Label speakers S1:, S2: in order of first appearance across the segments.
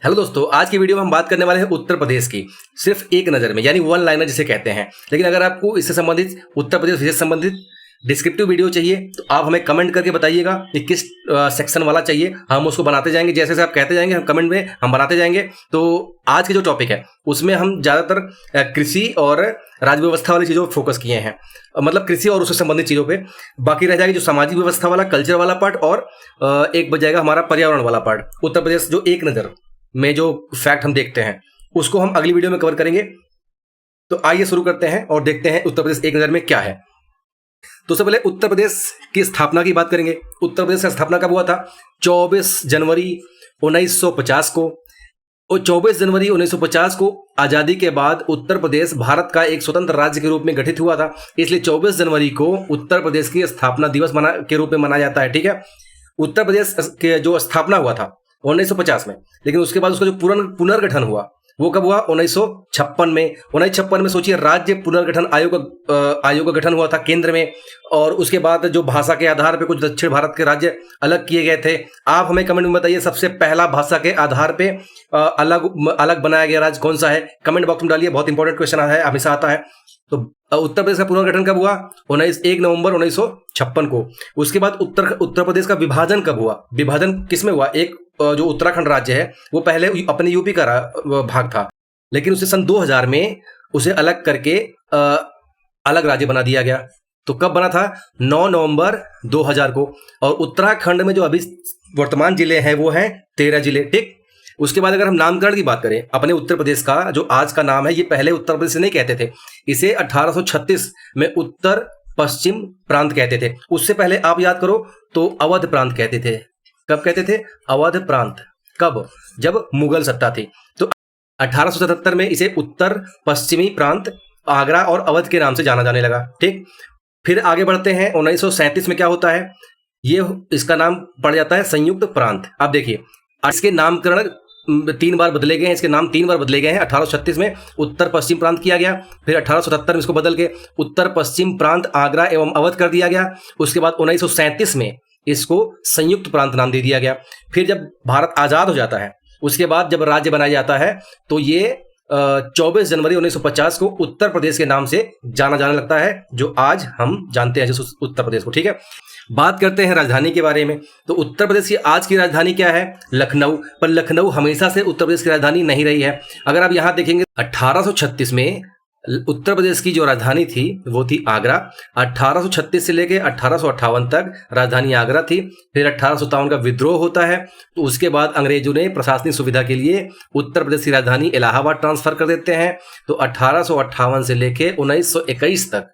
S1: Hello दोस्तों, आज की वीडियो में हम बात करने वाले हैं उत्तर प्रदेश की। सिर्फ एक नज़र में, यानी वन लाइनर जिसे कहते हैं। लेकिन अगर आपको इससे संबंधित, उत्तर प्रदेश से संबंधित डिस्क्रिप्टिव वीडियो चाहिए तो आप हमें कमेंट करके बताइएगा कि किस सेक्शन वाला चाहिए। हम उसको बनाते जाएंगे, जैसे जैसे आप कहते जाएंगे हम कमेंट में हम बनाते जाएंगे। तो आज के जो टॉपिक है उसमें हम ज़्यादातर कृषि और राज्य व्यवस्था वाली चीज़ों पर फोकस किए हैं, मतलब कृषि और उससे संबंधित चीज़ों पे। बाकी रह जाएगी जो सामाजिक व्यवस्था वाला, कल्चर वाला पार्ट, और एक बच जाएगा हमारा पर्यावरण वाला पार्ट। उत्तर प्रदेश जो एक नज़र में जो फैक्ट हम देखते हैं उसको हम अगली वीडियो में कवर करेंगे। तो आइए शुरू करते हैं और देखते हैं उत्तर प्रदेश एक नज़र में क्या है। तो सबसे पहले उत्तर प्रदेश की स्थापना की बात करेंगे। उत्तर प्रदेश की स्थापना कब हुआ था? 24 जनवरी 1950 को। और 24 जनवरी 1950 को आज़ादी के बाद उत्तर प्रदेश भारत का एक स्वतंत्र राज्य के रूप में गठित हुआ था। इसलिए 24 जनवरी को उत्तर प्रदेश की स्थापना दिवस के रूप में मनाया जाता है। ठीक है, उत्तर प्रदेश के जो स्थापना हुआ था 1950 में, लेकिन उसके बाद उसका जो पुनर्गठन हुआ वो कब हुआ? 1956 में। 1956 में सोचिए, राज्य पुनर्गठन आयोग का गठन हुआ था केंद्र में। और उसके बाद जो भाषा के आधार पे कुछ दक्षिण भारत के राज्य अलग किए गए थे। आप हमें कमेंट में बताइए, सबसे पहला भाषा के आधार पे अलग अलग बनाया गया राज्य कौन सा है? कमेंट बॉक्स में डालिए, बहुत इंपॉर्टेंट क्वेश्चन है, हमेशा आता है। तो उत्तर प्रदेश का पुनर्गठन कब हुआ? 1 नवंबर 1956 को। उसके बाद उत्तर प्रदेश का विभाजन कब हुआ? विभाजन किसमें हुआ? एक जो उत्तराखंड राज्य है वो पहले अपने यूपी का भाग था, लेकिन उसे सन 2000 में उसे अलग करके अलग राज्य बना दिया गया। तो कब बना था? 9 नवंबर 2000 को। और उत्तराखंड में जो अभी वर्तमान जिले हैं वो हैं 13 जिले। ठीक, उसके बाद अगर हम नामकरण की बात करें अपने उत्तर प्रदेश का, जो आज का नाम है, ये पहले उत्तर प्रदेश नहीं कहते थे। इसे 1836 में उत्तर पश्चिम प्रांत कहते थे। उससे पहले आप याद करो तो अवध प्रांत कहते थे। कब कहते थे? अवध प्रांत। कब? जब मुगल सत्ता थी। तो 1877 में इसे उत्तर पश्चिमी प्रांत, आगरा और अवध के नाम से जाना जाने लगा। ठीक, फिर आगे बढ़ते हैं। 1937 में क्या होता है? इसका नाम पड़ जाता है संयुक्त प्रांत। अब देखिए, इसके नामकरण 3 बार बदले गए हैं, इसके नाम 3 बार बदले गए हैं। 1836 में उत्तर पश्चिम प्रांत किया गया, फिर 1877 में इसको बदल के उत्तर पश्चिम प्रांत, आगरा एवं अवध कर दिया गया। उसके बाद 1937 में इसको संयुक्त प्रांत नाम दे दिया गया। फिर जब भारत आज़ाद हो जाता है, उसके बाद जब राज्य बनाया जाता है, तो ये 24 जनवरी 1950 को उत्तर प्रदेश के नाम से जाना जाने लगता है, जो आज हम जानते हैं जिस उत्तर प्रदेश को। ठीक है, बात करते हैं राजधानी के बारे में। तो उत्तर प्रदेश की आज की राजधानी क्या है? लखनऊ। पर लखनऊ हमेशा से उत्तर प्रदेश की राजधानी नहीं रही है। अगर आप यहाँ देखेंगे, 1836 में उत्तर प्रदेश की जो राजधानी थी वो थी आगरा। 1836 से लेकर 1858 तक राजधानी आगरा थी। फिर 1857 का विद्रोह होता है, तो उसके बाद अंग्रेजों ने प्रशासनिक सुविधा के लिए उत्तर प्रदेश की राजधानी इलाहाबाद ट्रांसफर कर देते हैं। तो 1858 से लेकर 1921 तक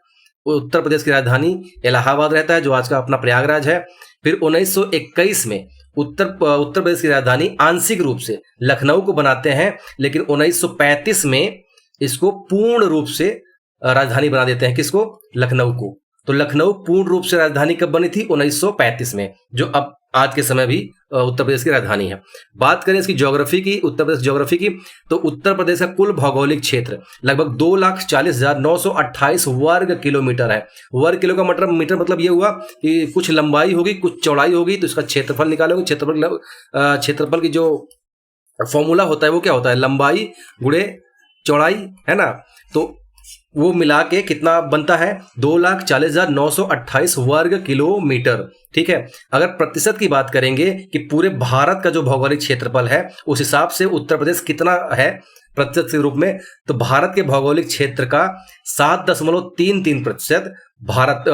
S1: उत्तर प्रदेश की राजधानी इलाहाबाद रहता है, जो आज का अपना प्रयागराज है। फिर 1921 में उत्तर प्रदेश की राजधानी आंशिक रूप से लखनऊ को बनाते हैं, लेकिन 1935 में इसको पूर्ण रूप से राजधानी बना देते हैं। किसको? लखनऊ को। तो लखनऊ पूर्ण रूप से राजधानी कब बनी थी? 1935 में, जो अब आज के समय भी उत्तर प्रदेश की राजधानी है। बात करें इसकी ज्योग्राफी की, उत्तर प्रदेश ज्योग्राफी की, तो उत्तर प्रदेश का कुल भौगोलिक क्षेत्र लगभग 2,40,928 वर्ग किलोमीटर है। वर्ग किलो का मतलब ये हुआ कि कुछ लंबाई होगी, कुछ चौड़ाई होगी, तो इसका क्षेत्रफल निकालोगे। क्षेत्रफल की जो फॉर्मूला होता है वो क्या होता है? लंबाई गुणे चौड़ाई, है ना। तो वो मिला के कितना बनता है? 2,40,928 वर्ग किलोमीटर। ठीक है, अगर प्रतिशत की बात करेंगे कि पूरे भारत का जो भौगोलिक क्षेत्रफल है उस हिसाब से उत्तर प्रदेश कितना है प्रतिशत के रूप में, तो भारत के भौगोलिक क्षेत्र का 7.33% भारत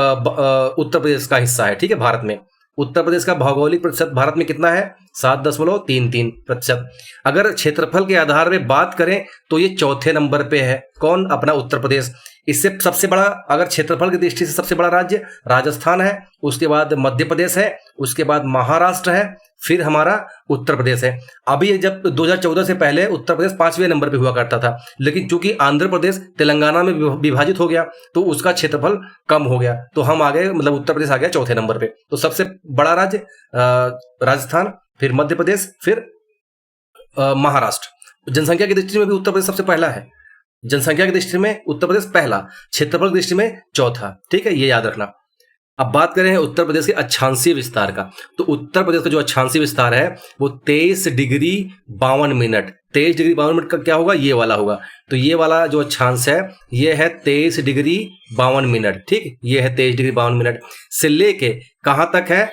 S1: उत्तर प्रदेश का हिस्सा है। ठीक है, भारत में उत्तर प्रदेश का भौगोलिक प्रतिशत भारत में कितना है? 7.33%। अगर क्षेत्रफल के आधार में बात करें तो ये चौथे नंबर पे है। कौन? अपना उत्तर प्रदेश। इससे सबसे बड़ा, अगर क्षेत्रफल की दृष्टि से सबसे बड़ा राज्य राजस्थान है, उसके बाद मध्य प्रदेश है, उसके बाद महाराष्ट्र है, फिर हमारा उत्तर प्रदेश है। अभी जब 2014 से पहले उत्तर प्रदेश 5वें नंबर पे हुआ करता था, लेकिन चूंकि आंध्र प्रदेश तेलंगाना में विभाजित हो गया तो उसका क्षेत्रफल कम हो गया, तो हम आ गए, मतलब उत्तर प्रदेश आ गया चौथे नंबर पे। तो सबसे बड़ा राज्य राजस्थान, फिर मध्य प्रदेश, फिर महाराष्ट्र। जनसंख्या की दृष्टि में भी उत्तर प्रदेश सबसे पहला है। जनसंख्या की दृष्टि में उत्तर प्रदेश पहला, क्षेत्रफल की दृष्टि में चौथा। ठीक है, ये याद रखना। अब बात करें उत्तर प्रदेश के अक्षांशीय विस्तार का, तो उत्तर प्रदेश का जो अक्षांशीय विस्तार है वो 23 डिग्री 52 मिनट, 23 डिग्री 52 मिनट का क्या होगा, ये वाला होगा। तो ये वाला जो अक्षांश है ये है 23 डिग्री 52 मिनट, ठीक, ये है 23 डिग्री 52 मिनट से लेके कहाँ तक है,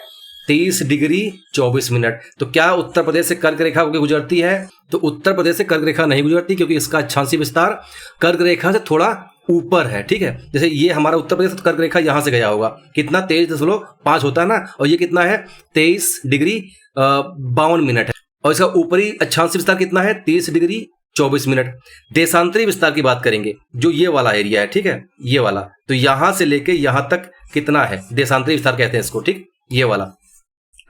S1: 30 डिग्री 24 मिनट। तो क्या उत्तर प्रदेश से कर्क रेखा होकर गुजरती है, तो उत्तर प्रदेश से कर्क रेखा नहीं गुजरती, क्योंकि इसका अक्षांशीय विस्तार कर्क रेखा से थोड़ा ऊपर है, ठीक है। जैसे ये हमारा उत्तर प्रदेश कर्क रेखा यहां से गया होगा, कितना 23.5 होता है ना, और ये कितना है 23 डिग्री 52 मिनट है, और इसका ऊपरी अक्षांशीय विस्तार कितना है 30 डिग्री 24 मिनट। देशांतरी विस्तार की बात करेंगे, जो ये वाला एरिया है, ठीक है, ये वाला, तो यहां से लेके यहां तक कितना है, देशांतरी विस्तार कहते हैं इसको, ठीक, ये वाला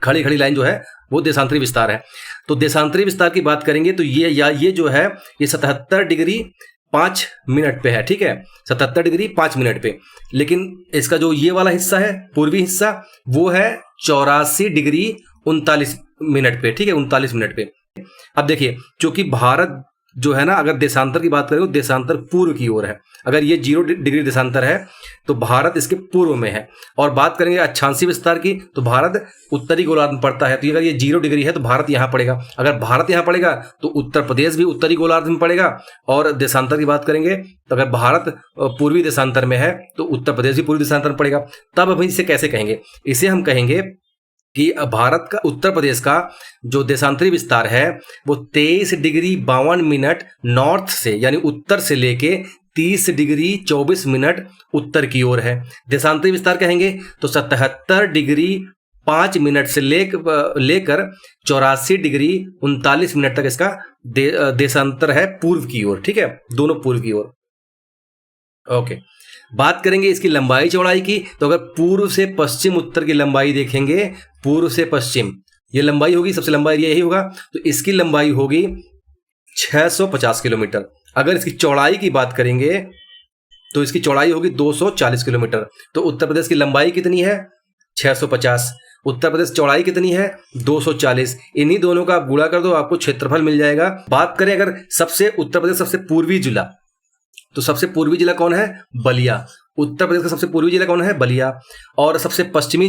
S1: खड़ी खड़ी लाइन जो है वो देशांतरी विस्तार है। तो देशांतरी विस्तार की बात करेंगे तो ये जो है ये 77 डिग्री 5 मिनट पे है, ठीक है, 77 डिग्री 5 मिनट पे। लेकिन इसका जो ये वाला हिस्सा है, पूर्वी हिस्सा, वो है 84 डिग्री 39 मिनट पे, ठीक है, 39 मिनट पे। अब देखिए, चूंकि भारत जो है ना, अगर देशांतर की बात करें तो देशांतर पूर्व की ओर है, अगर ये 0 डिग्री देशांतर है तो भारत इसके पूर्व में है। और बात करेंगे अक्षांशीय विस्तार की, तो भारत उत्तरी गोलार्ध में पड़ता है, तो अगर ये 0 डिग्री है तो भारत यहाँ पड़ेगा, अगर भारत यहाँ पड़ेगा तो उत्तर प्रदेश भी उत्तरी गोलार्ध में पड़ेगा। और देशांतर की बात करेंगे तो अगर भारत पूर्वी देशांतर में है तो उत्तर प्रदेश भी पूर्वी देशांतर में पड़ेगा। तब हम इसे कैसे कहेंगे, इसे हम कहेंगे कि भारत का, उत्तर प्रदेश का जो देशांतरी विस्तार है वो 23 डिग्री 52 मिनट नॉर्थ से, यानी उत्तर से लेके 30 डिग्री 24 मिनट उत्तर की ओर है। देशांतरी विस्तार कहेंगे तो 77 डिग्री 5 मिनट से लेकर 84 डिग्री 39 मिनट तक इसका देशांतर है पूर्व की ओर, ठीक है, दोनों पूर्व की ओर। ओके, बात करेंगे इसकी लंबाई चौड़ाई की, तो अगर पूर्व से पश्चिम उत्तर की लंबाई देखेंगे, पूर्व से पश्चिम ये लंबाई होगी, सबसे लंबा एरिया यही होगा, तो इसकी लंबाई होगी 650 किलोमीटर। अगर इसकी चौड़ाई की बात करेंगे तो इसकी चौड़ाई होगी 240 किलोमीटर। तो उत्तर प्रदेश की लंबाई कितनी है 650, उत्तर प्रदेश चौड़ाई कितनी है 240, इन्हीं दोनों का आप गुणा कर दो, आपको क्षेत्रफल मिल जाएगा। बात करें अगर सबसे उत्तर प्रदेश सबसे पूर्वी जिला, तो सबसे पूर्वी जिला कौन है, बलिया। उत्तर प्रदेश का सबसे पूर्वी जिला कौन है, बलिया। और सबसे पश्चिमी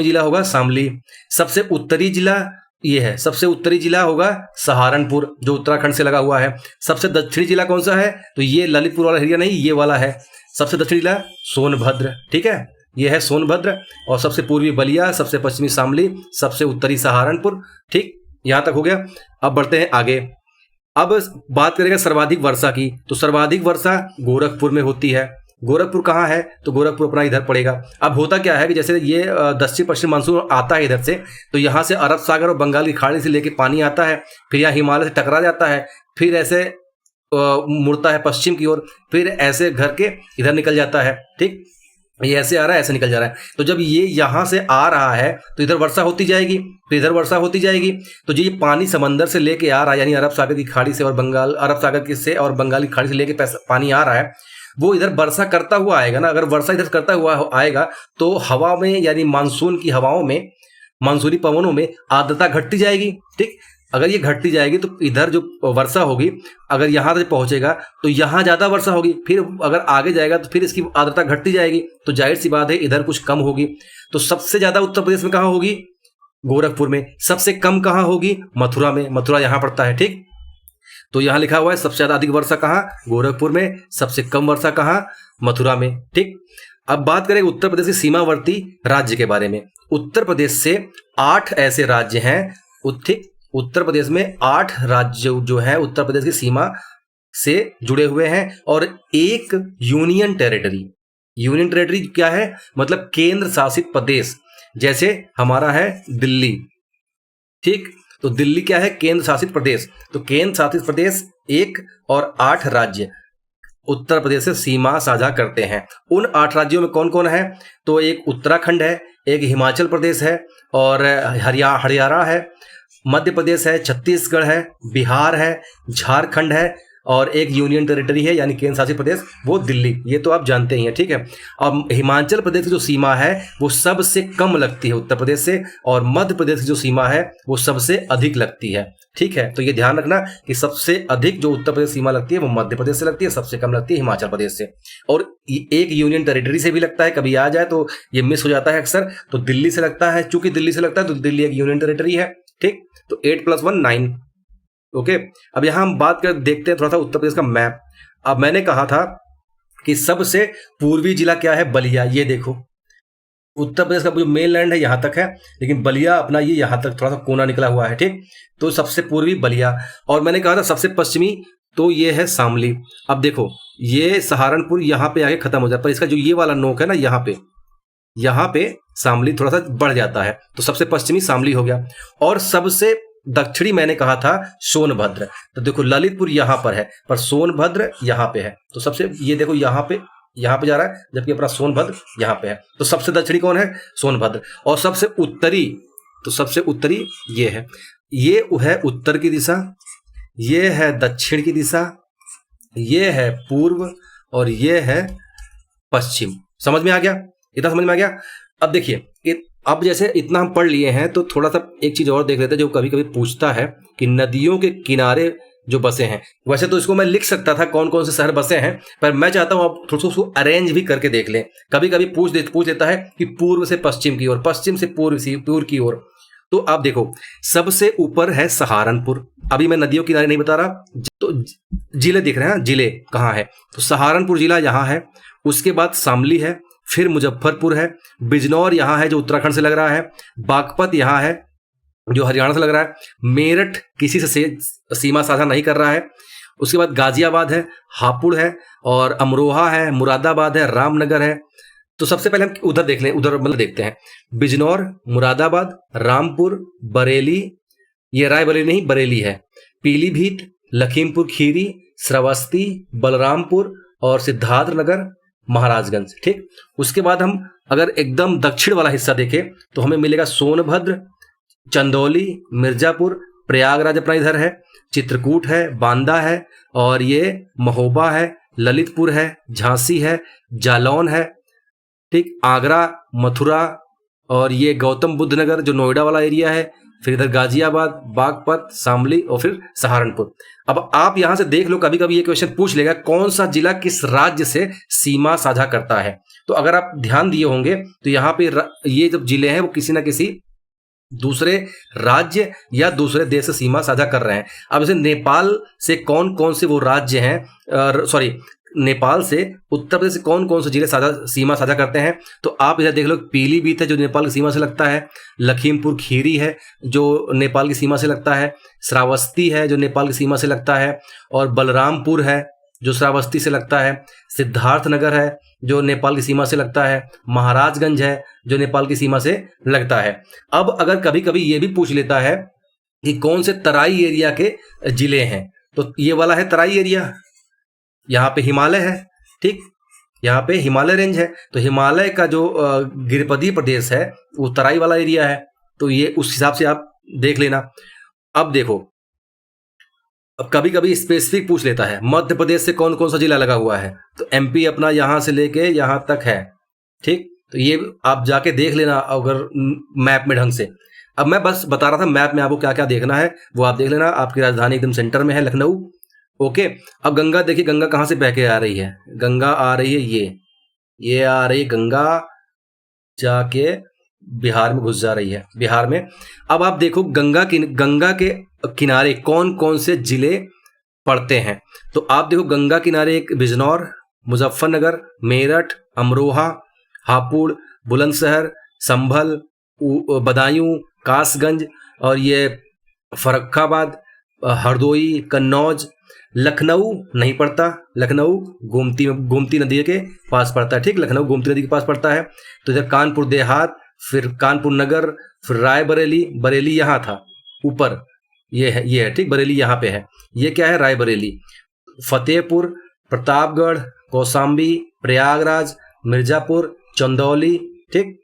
S1: जिला होगा शामली। सबसे उत्तरी जिला ये है, सबसे उत्तरी जिला होगा सहारनपुर जो उत्तराखंड से लगा हुआ है। सबसे दक्षिणी जिला कौन सा है, तो ये ललितपुर वाला एरिया नहीं, ये वाला है। सबसे दक्षिणी जिला सोनभद्र, ठीक है, ये है सोनभद्र। और सबसे पूर्वी बलिया, सबसे पश्चिमी शामली, सबसे उत्तरी सहारनपुर, ठीक, यहां तक हो गया। अब बढ़ते हैं आगे। अब बात करेंगे सर्वाधिक वर्षा की, तो सर्वाधिक वर्षा गोरखपुर में होती है। गोरखपुर कहाँ है, तो गोरखपुर अपना इधर पड़ेगा। अब होता क्या है कि जैसे ये दक्षिण पश्चिम मानसून आता है इधर से, तो यहाँ से अरब सागर और बंगाल की खाड़ी से लेके पानी आता है, फिर यहाँ हिमालय से टकरा जाता है, फिर ऐसे मुड़ता है पश्चिम की ओर, फिर ऐसे घर के इधर निकल जाता है, ठीक, ये ऐसे आ रहा है, ऐसे निकल जा रहा है। तो जब ये यहाँ से आ रहा है तो इधर वर्षा होती जाएगी, फिर इधर वर्षा होती जाएगी। तो जो ये पानी समंदर से लेके आ रहा है, यानी अरब सागर की खाड़ी से और बंगाल, अरब सागर की से और बंगाल की खाड़ी से लेके पानी आ रहा है, वो इधर वर्षा करता हुआ आएगा ना। अगर वर्षा इधर करता हुआ आएगा तो हवा में, यानी मानसून की हवाओं में, मानसूनी पवनों में आर्द्रता घटती जाएगी, ठीक। अगर ये घटती जाएगी तो इधर जो वर्षा होगी, अगर यहाँ तक पहुंचेगा तो यहाँ ज्यादा वर्षा होगी, फिर अगर आगे जाएगा तो फिर इसकी आर्द्रता घटती जाएगी, तो जाहिर सी बात है इधर कुछ कम होगी। तो सबसे ज्यादा उत्तर प्रदेश में कहाँ होगी, गोरखपुर में। सबसे कम कहाँ होगी, मथुरा में, मथुरा यहाँ पड़ता है, ठीक। तो यहाँ लिखा हुआ है सबसे ज्यादा अधिक वर्षा कहाँ, गोरखपुर में, सबसे कम वर्षा कहाँ, मथुरा में, ठीक। अब बात करें उत्तर प्रदेश के सीमावर्ती राज्य के बारे में। उत्तर प्रदेश से 8 ऐसे राज्य हैं, ठीक, उत्तर प्रदेश में 8 राज्य जो है उत्तर प्रदेश की सीमा से जुड़े हुए हैं, और एक यूनियन टेरिटरी। यूनियन टेरिटरी क्या है, मतलब केंद्र शासित प्रदेश। जैसे हमारा है दिल्ली, ठीक, तो दिल्ली क्या है, केंद्र शासित प्रदेश। तो केंद्र शासित प्रदेश 1 और 8 राज्य उत्तर प्रदेश से सीमा साझा करते हैं। उन 8 राज्यों में कौन कौन है, तो एक उत्तराखंड है, एक हिमाचल प्रदेश है, और हरियाणा है, मध्य प्रदेश है, छत्तीसगढ़ है, बिहार है, झारखंड है, और एक यूनियन टेरिटरी है यानी केंद्र शासित प्रदेश, वो दिल्ली, ये तो आप जानते ही हैं, ठीक है। और हिमाचल प्रदेश की जो सीमा है वो सबसे कम लगती है उत्तर प्रदेश से, और मध्य प्रदेश की जो सीमा है वो सबसे अधिक लगती है, ठीक है। तो ये ध्यान रखना कि सबसे अधिक जो उत्तर प्रदेश सीमा लगती है वो मध्य प्रदेश से लगती है, सबसे कम लगती है हिमाचल प्रदेश से, और एक यूनियन टेरिटरी से भी लगता है, कभी आ जाए तो ये मिस हो जाता है अक्सर, तो दिल्ली से लगता है, चूंकि दिल्ली से लगता है तो दिल्ली एक यूनियन टेरिटरी है, ठीक। तो 8 + 1 9, ओके। अब यहां हम बात कर देखते हैं थोड़ा सा उत्तर प्रदेश का मैप। अब मैंने कहा था कि सबसे पूर्वी जिला क्या है, बलिया, ये देखो उत्तर प्रदेश का जो मेन लैंड है यहां तक है, लेकिन बलिया अपना ये यहां तक थोड़ा सा कोना निकला हुआ है, ठीक। तो सबसे पूर्वी बलिया, और मैंने कहा था सबसे पश्चिमी तो ये है शामली। अब देखो ये सहारनपुर यहाँ पे आगे खत्म हो जाता है, पर इसका जो ये वाला नोक है ना यहाँ पे शामली थोड़ा सा बढ़ जाता है, तो सबसे पश्चिमी शामली हो गया। और सबसे दक्षिणी मैंने कहा था सोनभद्र, तो देखो ललितपुर यहाँ पर है पर सोनभद्र यहाँ पे है, तो सबसे ये देखो यहाँ पे जा रहा है, जबकि अपना सोनभद्र यहाँ पे है, तो सबसे दक्षिणी कौन है, सोनभद्र। और सबसे उत्तरी, तो सबसे उत्तरी ये है उत्तर की दिशा, ये है दक्षिण की दिशा, ये है पूर्व, और ये है पश्चिम। समझ में आ गया, इतना समझ में आ गया। अब देखिए अब जैसे इतना हम पढ़ लिए हैं तो थोड़ा सा एक चीज और देख लेते हैं जो कभी कभी पूछता है कि नदियों के किनारे जो बसे हैं, वैसे तो इसको मैं लिख सकता था कौन कौन से शहर बसे हैं, पर मैं चाहता हूं आप थोड़ा सा उसको अरेंज भी करके देख लें। कभी कभी पूछ लेता है कि पूर्व से पश्चिम की ओर, पश्चिम से पूर्व की ओर। तो आप देखो सबसे ऊपर है सहारनपुर, अभी मैं नदियों किनारे नहीं बता रहा, तो जिले दिख रहे हैं, जिले कहाँ है, तो सहारनपुर जिला यहाँ है, उसके बाद शामली है, फिर मुजफ्फरपुर है, बिजनौर यहाँ है जो उत्तराखंड से लग रहा है, बागपत यहाँ है जो हरियाणा से लग रहा है, मेरठ किसी से सीमा साझा नहीं कर रहा है, उसके बाद गाजियाबाद है, हापुड़ है, और अमरोहा है, मुरादाबाद है, रामनगर है। तो सबसे पहले हम उधर देख लें, उधर मतलब देखते हैं, बिजनौर, मुरादाबाद, रामपुर, बरेली, ये रायबरेली नहीं बरेली है, पीलीभीत, लखीमपुर खीरी, श्रावस्ती, बलरामपुर और सिद्धार्थनगर, महाराजगंज, ठीक। उसके बाद हम अगर एकदम दक्षिण वाला हिस्सा देखें तो हमें मिलेगा सोनभद्र, चंदौली, मिर्जापुर, प्रयागराज अपना इधर है, चित्रकूट है, बांदा है, और ये महोबा है, ललितपुर है, झांसी है, जालौन है, ठीक, आगरा, मथुरा, और ये गौतम बुद्ध नगर जो नोएडा वाला एरिया है, फिर इधर गाजियाबाद, बागपत, शामली और फिर सहारनपुर। अब आप यहां से देख लो, कभी कभी ये क्वेश्चन पूछ लेगा कौन सा जिला किस राज्य से सीमा साझा करता है। तो अगर आप ध्यान दिए होंगे तो यहाँ पे ये जब जिले हैं वो किसी ना किसी दूसरे राज्य या दूसरे देश से सीमा साझा कर रहे हैं। अब जैसे नेपाल से कौन कौन से वो राज्य हैं, सॉरी नेपाल से उत्तर प्रदेश से कौन कौन से जिले सीमा साझा करते हैं, तो आप इधर देख लो, पीलीभीत है जो नेपाल की सीमा से लगता है, लखीमपुर खीरी है जो नेपाल की सीमा से लगता है, श्रावस्ती है जो नेपाल की सीमा से लगता है, और बलरामपुर है जो श्रावस्ती से लगता है, सिद्धार्थनगर है जो नेपाल की सीमा से लगता है, महाराजगंज है जो नेपाल की सीमा से लगता है। अब अगर कभी कभी ये भी पूछ लेता है कि कौन से तराई एरिया के जिले हैं, तो ये वाला है तराई एरिया, यहाँ पे हिमालय है, ठीक, यहाँ पे हिमालय रेंज है, तो हिमालय का जो गिरिपदी प्रदेश है वो तराई वाला एरिया है, तो ये उस हिसाब से आप देख लेना। अब देखो, अब कभी कभी स्पेसिफिक पूछ लेता है मध्य प्रदेश से कौन कौन सा जिला लगा हुआ है, तो एमपी अपना यहाँ से लेके यहाँ तक है, ठीक, तो ये आप जाके देख लेना अगर मैप में ढंग से। अब मैं बस बता रहा था मैप में आपको क्या क्या देखना है वो आप देख लेना। आपकी राजधानी एकदम सेंटर में है लखनऊ, ओके। अब गंगा देखिए, गंगा कहाँ से बह के आ रही है, गंगा आ रही है ये आ रही है गंगा, जाके बिहार में घुस जा रही है, बिहार में। अब आप देखो गंगा के किनारे कौन कौन से जिले पड़ते हैं, तो आप देखो गंगा किनारे एक बिजनौर, मुजफ्फरनगर, मेरठ, अमरोहा, हापुड़, बुलंदशहर, संभल, बदायूं, कासगंज, और ये फर्रुखाबाद, हरदोई, कन्नौज। लखनऊ नहीं पड़ता, लखनऊ गोमती नदी के पास पड़ता है, ठीक, लखनऊ गोमती नदी के पास पड़ता है। तो इधर कानपुर देहात, फिर कानपुर नगर, फिर रायबरेली, बरेली यहाँ था ऊपर, ये है ठीक, बरेली यहाँ पे है, ये क्या है रायबरेली, फतेहपुर, प्रतापगढ़, कौशाम्बी, प्रयागराज, मिर्जापुर, चंदौली, ठीक,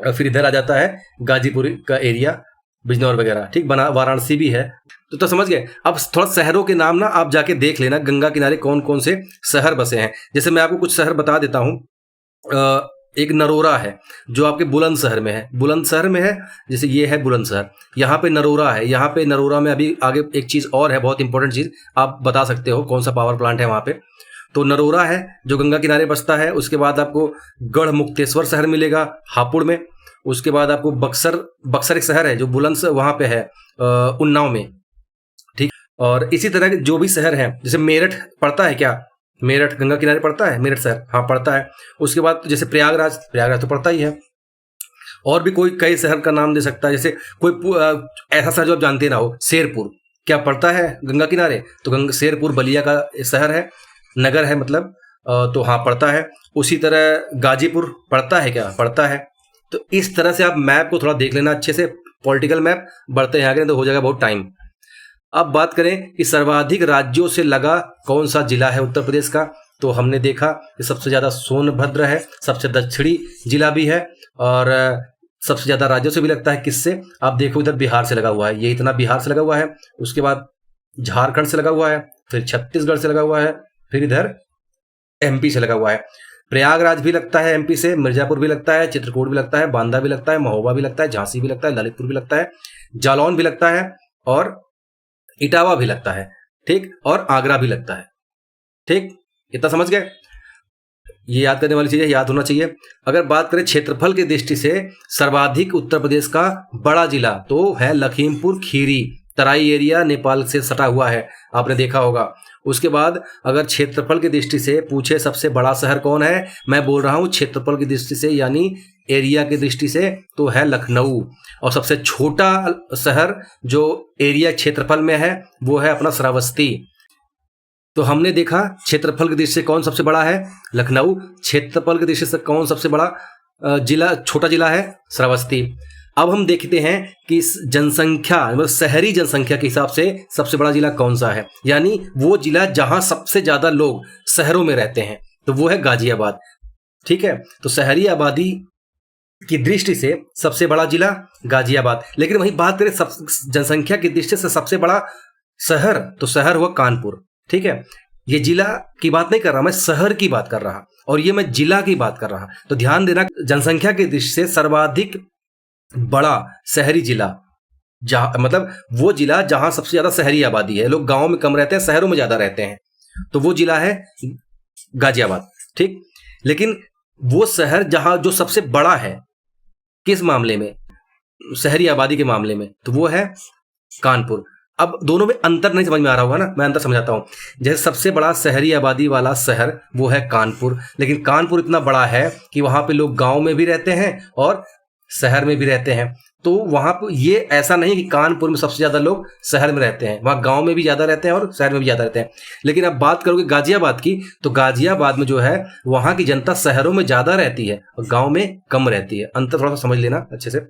S1: और फिर इधर आ जाता है गाजीपुर का एरिया, बिजनौर वगैरह, ठीक, वाराणसी भी है। तो समझ गए। अब थोड़ा शहरों के नाम ना आप जाके देख लेना, गंगा किनारे कौन कौन से शहर बसे हैं। जैसे मैं आपको कुछ शहर बता देता हूँ। एक नरोरा है जो आपके बुलंदशहर में है, बुलंदशहर में है। जैसे ये है बुलंदशहर, यहाँ पे नरोरा है। यहाँ पे नरोरा में अभी आगे एक चीज़ और है, बहुत इंपॉर्टेंट चीज़, आप बता सकते हो कौन सा पावर प्लांट है वहाँ पे। तो नरोरा है जो गंगा किनारे बसता है। उसके बाद आपको गढ़मुक्तेश्वर शहर मिलेगा हापुड़ में। उसके बाद आपको बक्सर एक शहर है जो बुलंदशहर वहाँ पे है, उन्नाव में, ठीक। और इसी तरह के जो भी शहर हैं, जैसे मेरठ पड़ता है क्या, मेरठ गंगा किनारे पड़ता है, मेरठ शहर, हाँ पड़ता है। उसके बाद जैसे प्रयागराज तो पड़ता ही है। और भी कोई कई शहर का नाम दे सकता है, जैसे कोई ऐसा शहर जो आप जानते ना हो, शेरपुर क्या पड़ता है गंगा किनारे, तो शेरपुर बलिया का शहर है, नगर है मतलब, तो हाँ पड़ता है। उसी तरह गाजीपुर पड़ता है क्या, पड़ता है। तो इस तरह से आप मैप को थोड़ा देख लेना अच्छे से, पॉलिटिकल मैप, बढ़ते हैं आगे तो हो जाएगा बहुत टाइम। अब बात करें कि सर्वाधिक राज्यों से लगा कौन सा जिला है उत्तर प्रदेश का, तो हमने देखा कि सबसे ज़्यादा सोनभद्र है, सबसे दक्षिणी जिला भी है, और सबसे ज़्यादा राज्यों से भी लगता है। किससे, आप देखो इधर बिहार से लगा हुआ है, ये इतना बिहार से लगा हुआ है। उसके बाद झारखंड से लगा हुआ है, फिर छत्तीसगढ़ से लगा हुआ है, फिर इधर एमपी से लगा हुआ है। प्रयागराज भी लगता है एमपी से, मिर्जापुर भी लगता है, चित्रकूट भी लगता है, बांदा भी लगता है, महोबा भी लगता है, झांसी भी लगता है, ललितपुर भी लगता है, जालौन भी लगता है, और इटावा भी लगता है, ठीक, और आगरा भी लगता है, ठीक। इतना समझ गए, ये याद करने वाली चीज है, याद होना चाहिए। अगर बात करें क्षेत्रफल की दृष्टि से सर्वाधिक उत्तर प्रदेश का बड़ा जिला तो है लखीमपुर खीरी, तराई एरिया नेपाल से सटा हुआ है, आपने देखा होगा। उसके बाद अगर क्षेत्रफल की दृष्टि से पूछे सबसे बड़ा शहर कौन है, मैं बोल रहा हूँ क्षेत्रफल की दृष्टि से यानी एरिया की दृष्टि से, तो है लखनऊ। और सबसे छोटा शहर जो एरिया क्षेत्रफल में है वो है अपना श्रावस्ती। तो हमने देखा क्षेत्रफल की दृष्टि से कौन सबसे बड़ा है, लखनऊ। क्षेत्रफल की दृष्टि से कौन सबसे बड़ा जिला, छोटा जिला है, श्रावस्ती। अब हम देखते हैं कि जनसंख्या मतलब शहरी जनसंख्या के हिसाब से सबसे बड़ा जिला कौन सा है, यानी वो जिला जहां सबसे ज्यादा लोग शहरों में रहते हैं, तो वो है गाजियाबाद, ठीक है। तो शहरी आबादी की दृष्टि से सबसे बड़ा जिला गाजियाबाद। लेकिन वहीं बात करें जनसंख्या की दृष्टि से सबसे बड़ा शहर, तो शहर हुआ कानपुर, ठीक है। ये जिला की बात नहीं कर रहा मैं, शहर की बात कर रहा, और ये मैं जिला की बात कर रहा। तो ध्यान देना, जनसंख्या की दृष्टि से सर्वाधिक बड़ा शहरी जिला, जहां मतलब वो जिला जहां सबसे ज्यादा शहरी आबादी है, लोग गांवों में कम रहते हैं, शहरों में ज्यादा रहते हैं, तो वो जिला है गाजियाबाद, ठीक। लेकिन वो शहर जहां जो सबसे बड़ा है किस मामले में, शहरी आबादी के मामले में, तो वो है कानपुर। अब दोनों में अंतर नहीं समझ में आ रहा होगा ना, मैं अंतर समझाता हूं। जैसे सबसे बड़ा शहरी आबादी वाला शहर वो है कानपुर, लेकिन कानपुर इतना बड़ा है कि वहां पे लोग गांव में भी रहते हैं और शहर में भी रहते हैं। तो वहां पर ये ऐसा नहीं कि कानपुर में सबसे ज्यादा लोग शहर में रहते हैं, वहां गांव में भी ज्यादा रहते हैं और शहर में भी ज्यादा रहते हैं। लेकिन अब बात करोगे गाजियाबाद की, तो गाजियाबाद में जो है वहां की जनता शहरों में ज्यादा रहती है और गांव में कम रहती है। अंतर थोड़ा सा समझ लेना अच्छे से।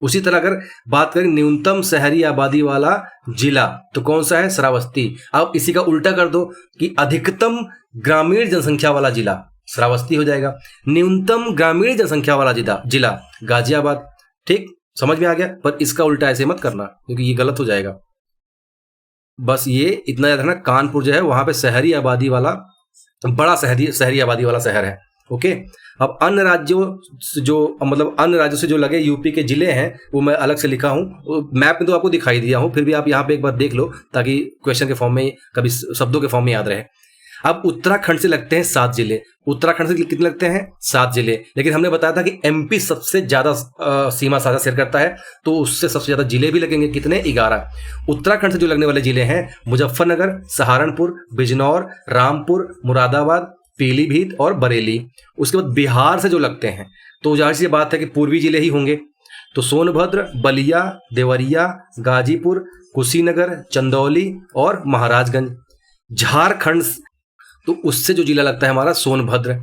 S1: उसी तरह अगर बात करें न्यूनतम शहरी आबादी वाला जिला, तो कौन सा है, श्रावस्ती। अब इसी का उल्टा कर दो कि अधिकतम ग्रामीण जनसंख्या वाला जिला, श्रावस्ती हो जाएगा। न्यूनतम ग्रामीण जनसंख्या वाला जिला गाजियाबाद, ठीक, समझ में आ गया। पर इसका उल्टा ऐसे मत करना क्योंकि ये गलत हो जाएगा। बस ये इतना याद रखना, कानपुर जो है वहां पे शहरी आबादी वाला बड़ा शहरी आबादी वाला शहर है, ओके। अब अन्य राज्यों जो मतलब अन्य राज्यों से जो लगे यूपी के जिले हैं वो मैं अलग से लिखा हूँ, मैप में तो आपको दिखाई दिया हूँ, फिर भी आप यहाँ पे एक बार देख लो ताकि क्वेश्चन के फॉर्म में, कभी शब्दों के फॉर्म में याद रहे। अब उत्तराखंड से लगते हैं 7 जिले, उत्तराखंड से कितने लगते हैं, 7 जिले। लेकिन हमने बताया था कि एमपी सबसे ज्यादा सीमा साझा शेयर करता है, तो उससे सबसे ज्यादा जिले भी लगेंगे, कितने, 11। उत्तराखंड से जो लगने वाले जिले हैं मुजफ्फरनगर, सहारनपुर, बिजनौर, रामपुर, मुरादाबाद, पीलीभीत और बरेली। उसके बाद बिहार से जो लगते हैं तो जाहिर सी बात है कि पूर्वी जिले ही होंगे, तो सोनभद्र, बलिया, देवरिया, गाजीपुर, कुशीनगर, चंदौली और महाराजगंज। झारखंड तो उससे जो जिला लगता है हमारा सोनभद्र।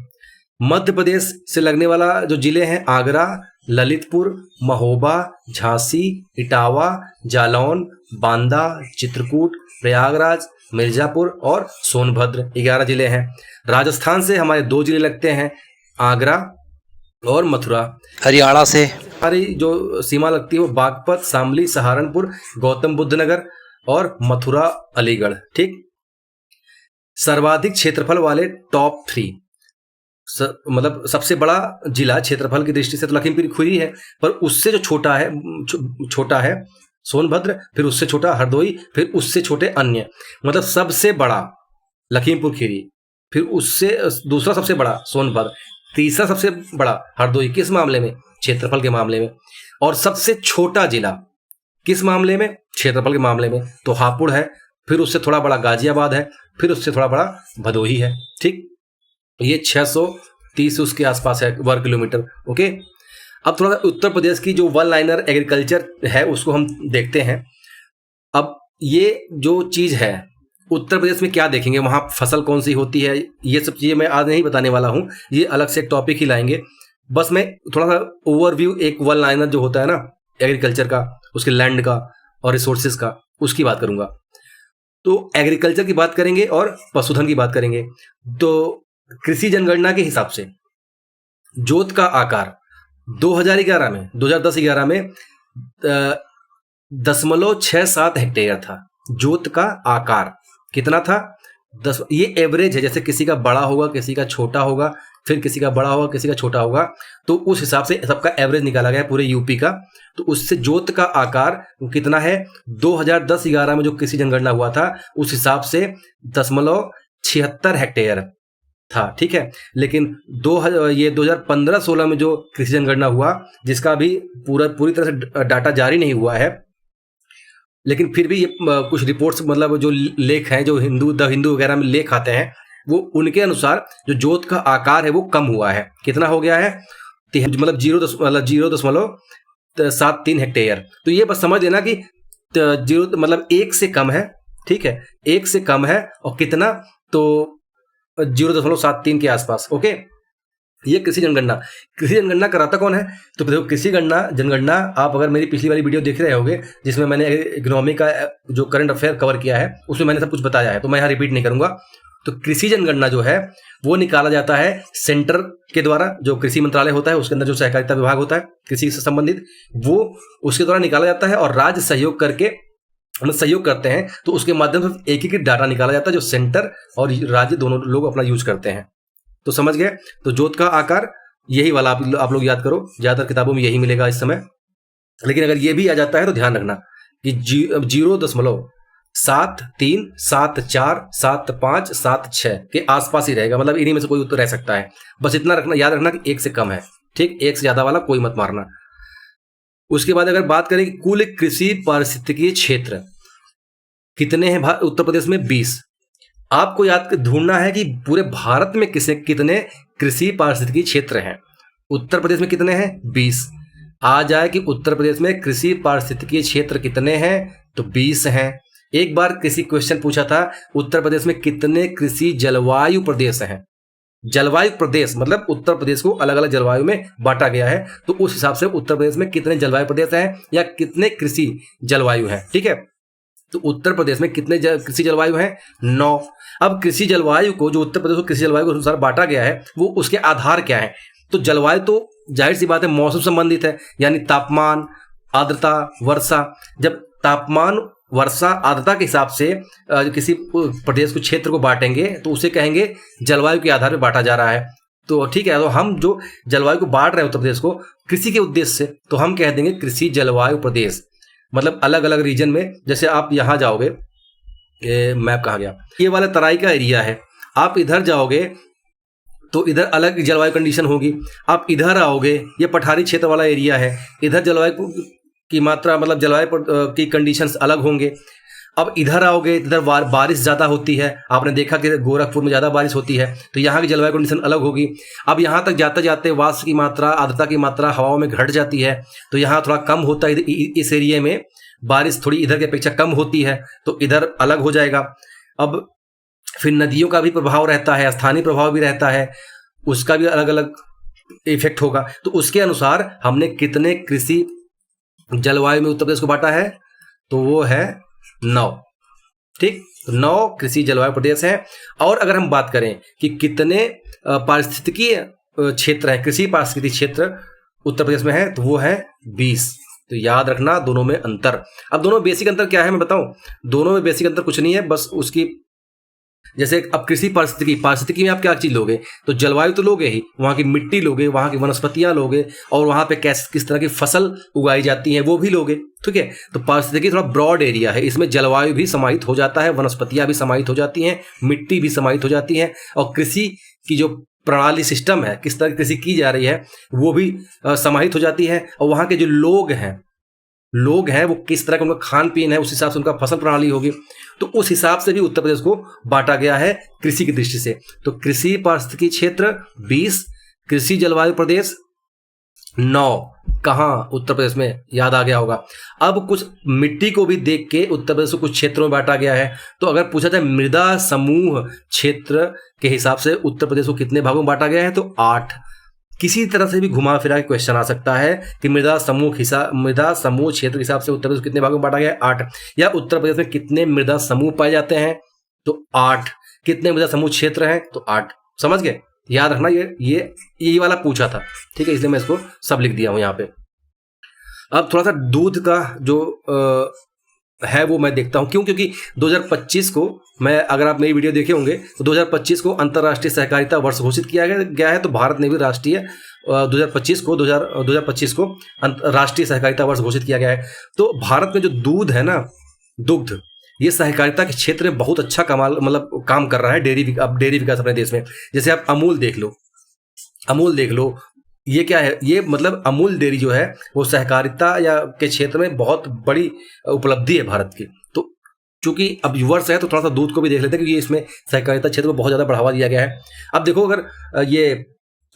S1: मध्य प्रदेश से लगने वाला जो जिले हैं आगरा, ललितपुर, महोबा, झांसी, इटावा, जालौन, बांदा, चित्रकूट, प्रयागराज, मिर्जापुर और सोनभद्र, 11 जिले हैं। राजस्थान से हमारे 2 जिले लगते हैं, आगरा और मथुरा।
S2: हरियाणा से
S1: हमारी जो सीमा लगती है वो बागपत, शामली, सहारनपुर, गौतम बुद्ध नगर, और मथुरा, अलीगढ़। ठीक, सर्वाधिक क्षेत्रफल वाले टॉप 3, मतलब सबसे बड़ा जिला क्षेत्रफल की दृष्टि से तो लखीमपुर खीरी है, पर उससे जो छोटा है सोनभद्र, फिर उससे छोटा हरदोई, फिर उससे छोटे अन्य। मतलब सबसे बड़ा लखीमपुर खीरी, फिर उससे दूसरा सबसे बड़ा सोनभद्र, तीसरा सबसे बड़ा हरदोई। किस मामले में? क्षेत्रफल के मामले में। और सबसे छोटा जिला किस मामले में? क्षेत्रफल के मामले में। तो हापुड़ है, फिर उससे थोड़ा बड़ा गाजियाबाद है, फिर उससे थोड़ा बड़ा भदोही है। ठीक, ये 630 उसके आसपास है वर्ग किलोमीटर। ओके, अब थोड़ा उत्तर प्रदेश की जो वन लाइनर एग्रीकल्चर है उसको हम देखते हैं। अब ये जो चीज़ है, उत्तर प्रदेश में क्या देखेंगे, वहाँ फसल कौन सी होती है, ये सब चीज़ें मैं आज नहीं बताने वाला हूँ, ये अलग से एक टॉपिक ही लाएंगे। बस मैं थोड़ा सा ओवरव्यू, एक वन लाइनर जो होता है ना एग्रीकल्चर का, उसके लैंड का और रिसोर्सेज का, उसकी बात करूँगा। तो एग्रीकल्चर की बात करेंगे और पशुधन की बात करेंगे। तो कृषि जनगणना के हिसाब से जोत का आकार 2010-11 में 0.67 हेक्टेयर था। जोत का आकार कितना था? 10। ये एवरेज है, जैसे किसी का बड़ा होगा, किसी का छोटा होगा, फिर किसी का बड़ा होगा, किसी का छोटा होगा, तो उस हिसाब से सबका एवरेज निकाला गया है पूरे यूपी का। तो उससे जोत का आकार कितना है? 2010-11 में जो कृषि जनगणना हुआ था उस हिसाब से 0.76 हेक्टेयर था। ठीक है, लेकिन 2015-16 में जो कृषि जनगणना हुआ, जिसका अभी पूरी तरह से डाटा जारी नहीं हुआ है, लेकिन फिर भी ये कुछ रिपोर्ट्स, मतलब जो लेख हैं, जो द हिंदू वगैरह में लेख आते हैं, वो उनके अनुसार जो जोत का आकार है वो कम हुआ है। कितना हो गया है? मतलब 0.73 हेक्टेयर। तो ये बस समझ लेना कि 0 मतलब 1 से कम है। ठीक है, 1 से कम है। और कितना? तो 0.73 के आसपास। ओके, ये कृषि जनगणना कराता कौन है? तो देखो, कृषि जनगणना आप अगर मेरी पिछली वाली वीडियो देख रहे होगे, जिसमें मैंने इकोनॉमी का जो करंट अफेयर कवर किया है, उसमें मैंने सब कुछ बताया है, तो मैं यहाँ रिपीट नहीं करूंगा। तो कृषि जनगणना जो है वो निकाला जाता है सेंटर के द्वारा, जो कृषि मंत्रालय होता है उसके अंदर जो सहकारिता विभाग होता है कृषि से संबंधित, वो उसके द्वारा निकाला जाता है। और राज्य सहयोग करते हैं, तो उसके माध्यम से एक डाटा निकाला जाता है जो सेंटर और राज्य दोनों लोग अपना यूज करते हैं। तो समझ गए? तो जोत का आकार यही वाला आप लोग याद करो, ज्यादातर किताबों में यही मिलेगा इस समय। लेकिन अगर ये भी आ जाता है तो ध्यान रखना कि 0.73747576 के आसपास ही रहेगा, मतलब इन्हीं में से कोई उत्तर रह सकता है। बस इतना याद रखना कि 1 से कम है। ठीक, 1 से ज्यादा वाला कोई मत मारना। उसके बाद अगर बात करें कि कुल कृषि पारिस्थितिकीय क्षेत्र कितने हैं उत्तर प्रदेश में? 20। आपको ढूंढना है कि पूरे भारत में कितने कृषि पारिस्थितिकीय क्षेत्र हैं। उत्तर प्रदेश में कितने हैं? 20। आ जाए कि उत्तर प्रदेश में कृषि पारिस्थितिकीय क्षेत्र कितने हैं, तो 20 हैं। एक बार किसी क्वेश्चन पूछा था, उत्तर प्रदेश में कितने कृषि जलवायु प्रदेश हैं। जलवायु प्रदेश मतलब उत्तर प्रदेश को अलग अलग जलवायु में बांटा गया है, तो उस हिसाब से उत्तर प्रदेश में कितने जलवायु प्रदेश हैं या कितने कृषि जलवायु हैं। ठीक है, तो उत्तर प्रदेश में कितने कृषि जलवायु हैं? 9। अब कृषि जलवायु को, जो उत्तर प्रदेश को कृषि जलवायु के अनुसार बांटा गया है, वो उसके आधार क्या है? तो जलवायु तो जाहिर सी बात है मौसम संबंधित है, यानी तापमान, आर्द्रता, वर्षा। जब तापमान, वर्षा, आर्द्रता के हिसाब से किसी प्रदेश को, क्षेत्र को बांटेंगे तो उसे कहेंगे जलवायु के आधार पर बांटा जा रहा है। तो ठीक है, तो हम जो जलवायु को बांट रहे हैं उत्तर प्रदेश को कृषि के उद्देश्य से, तो हम कह देंगे कृषि जलवायु प्रदेश। मतलब अलग अलग रीजन में, जैसे आप यहाँ जाओगे, मैप कहाँ गया, ये वाला तराई का एरिया है, आप इधर जाओगे तो इधर अलग जलवायु कंडीशन होगी। आप इधर आओगे, ये पठारी क्षेत्र वाला एरिया है, इधर जलवायु की मात्रा, मतलब जलवायु की कंडीशंस अलग होंगे। अब इधर आओगे, इधर बारिश ज़्यादा होती है, आपने देखा कि गोरखपुर में ज़्यादा बारिश होती है, तो यहाँ की जलवायु कंडीशन अलग होगी। अब यहाँ तक जाते जाते वाष्प की मात्रा, आर्द्रता की मात्रा हवाओं में घट जाती है, तो यहाँ थोड़ा कम होता है, इस एरिया में बारिश थोड़ी इधर की अपेक्षा कम होती है, तो इधर अलग हो जाएगा। अब फिर नदियों का भी प्रभाव रहता है, स्थानीय प्रभाव भी रहता है, उसका भी अलग अलग इफेक्ट होगा। तो उसके अनुसार हमने कितने कृषि जलवायु में उत्तर प्रदेश को बांटा है, तो वो है 9। ठीक, 9 कृषि जलवायु प्रदेश हैं। और अगर हम बात करें कि कितने पारिस्थितिकीय क्षेत्र है, कृषि पारिस्थितिकीय क्षेत्र उत्तर प्रदेश में है, तो वो है 20। तो याद रखना दोनों में अंतर। अब दोनों बेसिक अंतर क्या है मैं बताऊं? दोनों में बेसिक अंतर कुछ नहीं है, बस उसकी जैसे अब कृषि पारिस्थितिकी में आप क्या चीज लोगे? तो जलवायु तो लोगे ही, वहाँ की मिट्टी लोगे, वहाँ की वनस्पतियां लोगे, और वहाँ पे किस तरह की फसल उगाई जाती है वो भी लोगे। ठीक है, तो पारिस्थितिकी थोड़ा ब्रॉड एरिया है, इसमें जलवायु भी समाहित हो जाता है, वनस्पतियां भी समाहित हो जाती हैं, मिट्टी भी समाहित हो जाती है, और कृषि की जो प्रणाली सिस्टम है, किस तरह की कृषि की जा रही है वो भी समाहित हो जाती है। और वहाँ के जो लोग हैं वो किस तरह का उनका खान पीन है, उस हिसाब से उनका फसल प्रणाली होगी। तो उस हिसाब से भी उत्तर प्रदेश को बांटा गया है कृषि की दृष्टि से। तो कृषि पारिस्थितिकी क्षेत्र 20, कृषि जलवायु प्रदेश 9। कहाँ? उत्तर प्रदेश में, याद आ गया होगा। अब कुछ मिट्टी को भी देख के उत्तर प्रदेश को कुछ क्षेत्रों में बांटा गया है। तो अगर पूछा जाए मृदा समूह क्षेत्र के हिसाब से उत्तर प्रदेश को कितने भागों में बांटा गया है, तो 8। किसी तरह से भी घुमा फिरा के क्वेश्चन आ सकता है कि मृदा समूह क्षेत्र के हिसाब से उत्तर प्रदेश कितने भागों में बांटा गया है, 8। या उत्तर प्रदेश में कितने मृदा समूह पाए जाते हैं, तो 8। कितने मृदा समूह क्षेत्र हैं, तो 8। समझ गए? याद रखना, ये वाला पूछा था, ठीक है, इसलिए मैं इसको सब लिख दिया हूं यहाँ पे। अब थोड़ा सा दूध का जो है वो मैं देखता हूं, क्योंकि 2025 को अगर आप मेरी वीडियो देखे होंगे तो 2025 को अंतर्राष्ट्रीय सहकारिता वर्ष घोषित किया गया है। तो भारत ने भी राष्ट्रीय 2025 को राष्ट्रीय सहकारिता वर्ष घोषित किया गया है। तो भारत में जो दूध है ना, दुग्ध, ये सहकारिता के क्षेत्र में बहुत अच्छा काम कर रहा है। डेयरी विकास अपने देश में, जैसे आप अमूल देख लो, ये क्या है? ये मतलब अमूल डेयरी जो है वो सहकारिता के क्षेत्र में बहुत बड़ी उपलब्धि है भारत की। तो चूंकि अब वर्ष है तो थोड़ा सा दूध को भी देख लेते हैं, क्योंकि इसमें सहकारिता क्षेत्र में बहुत ज़्यादा बढ़ावा दिया गया है। अब देखो, अगर ये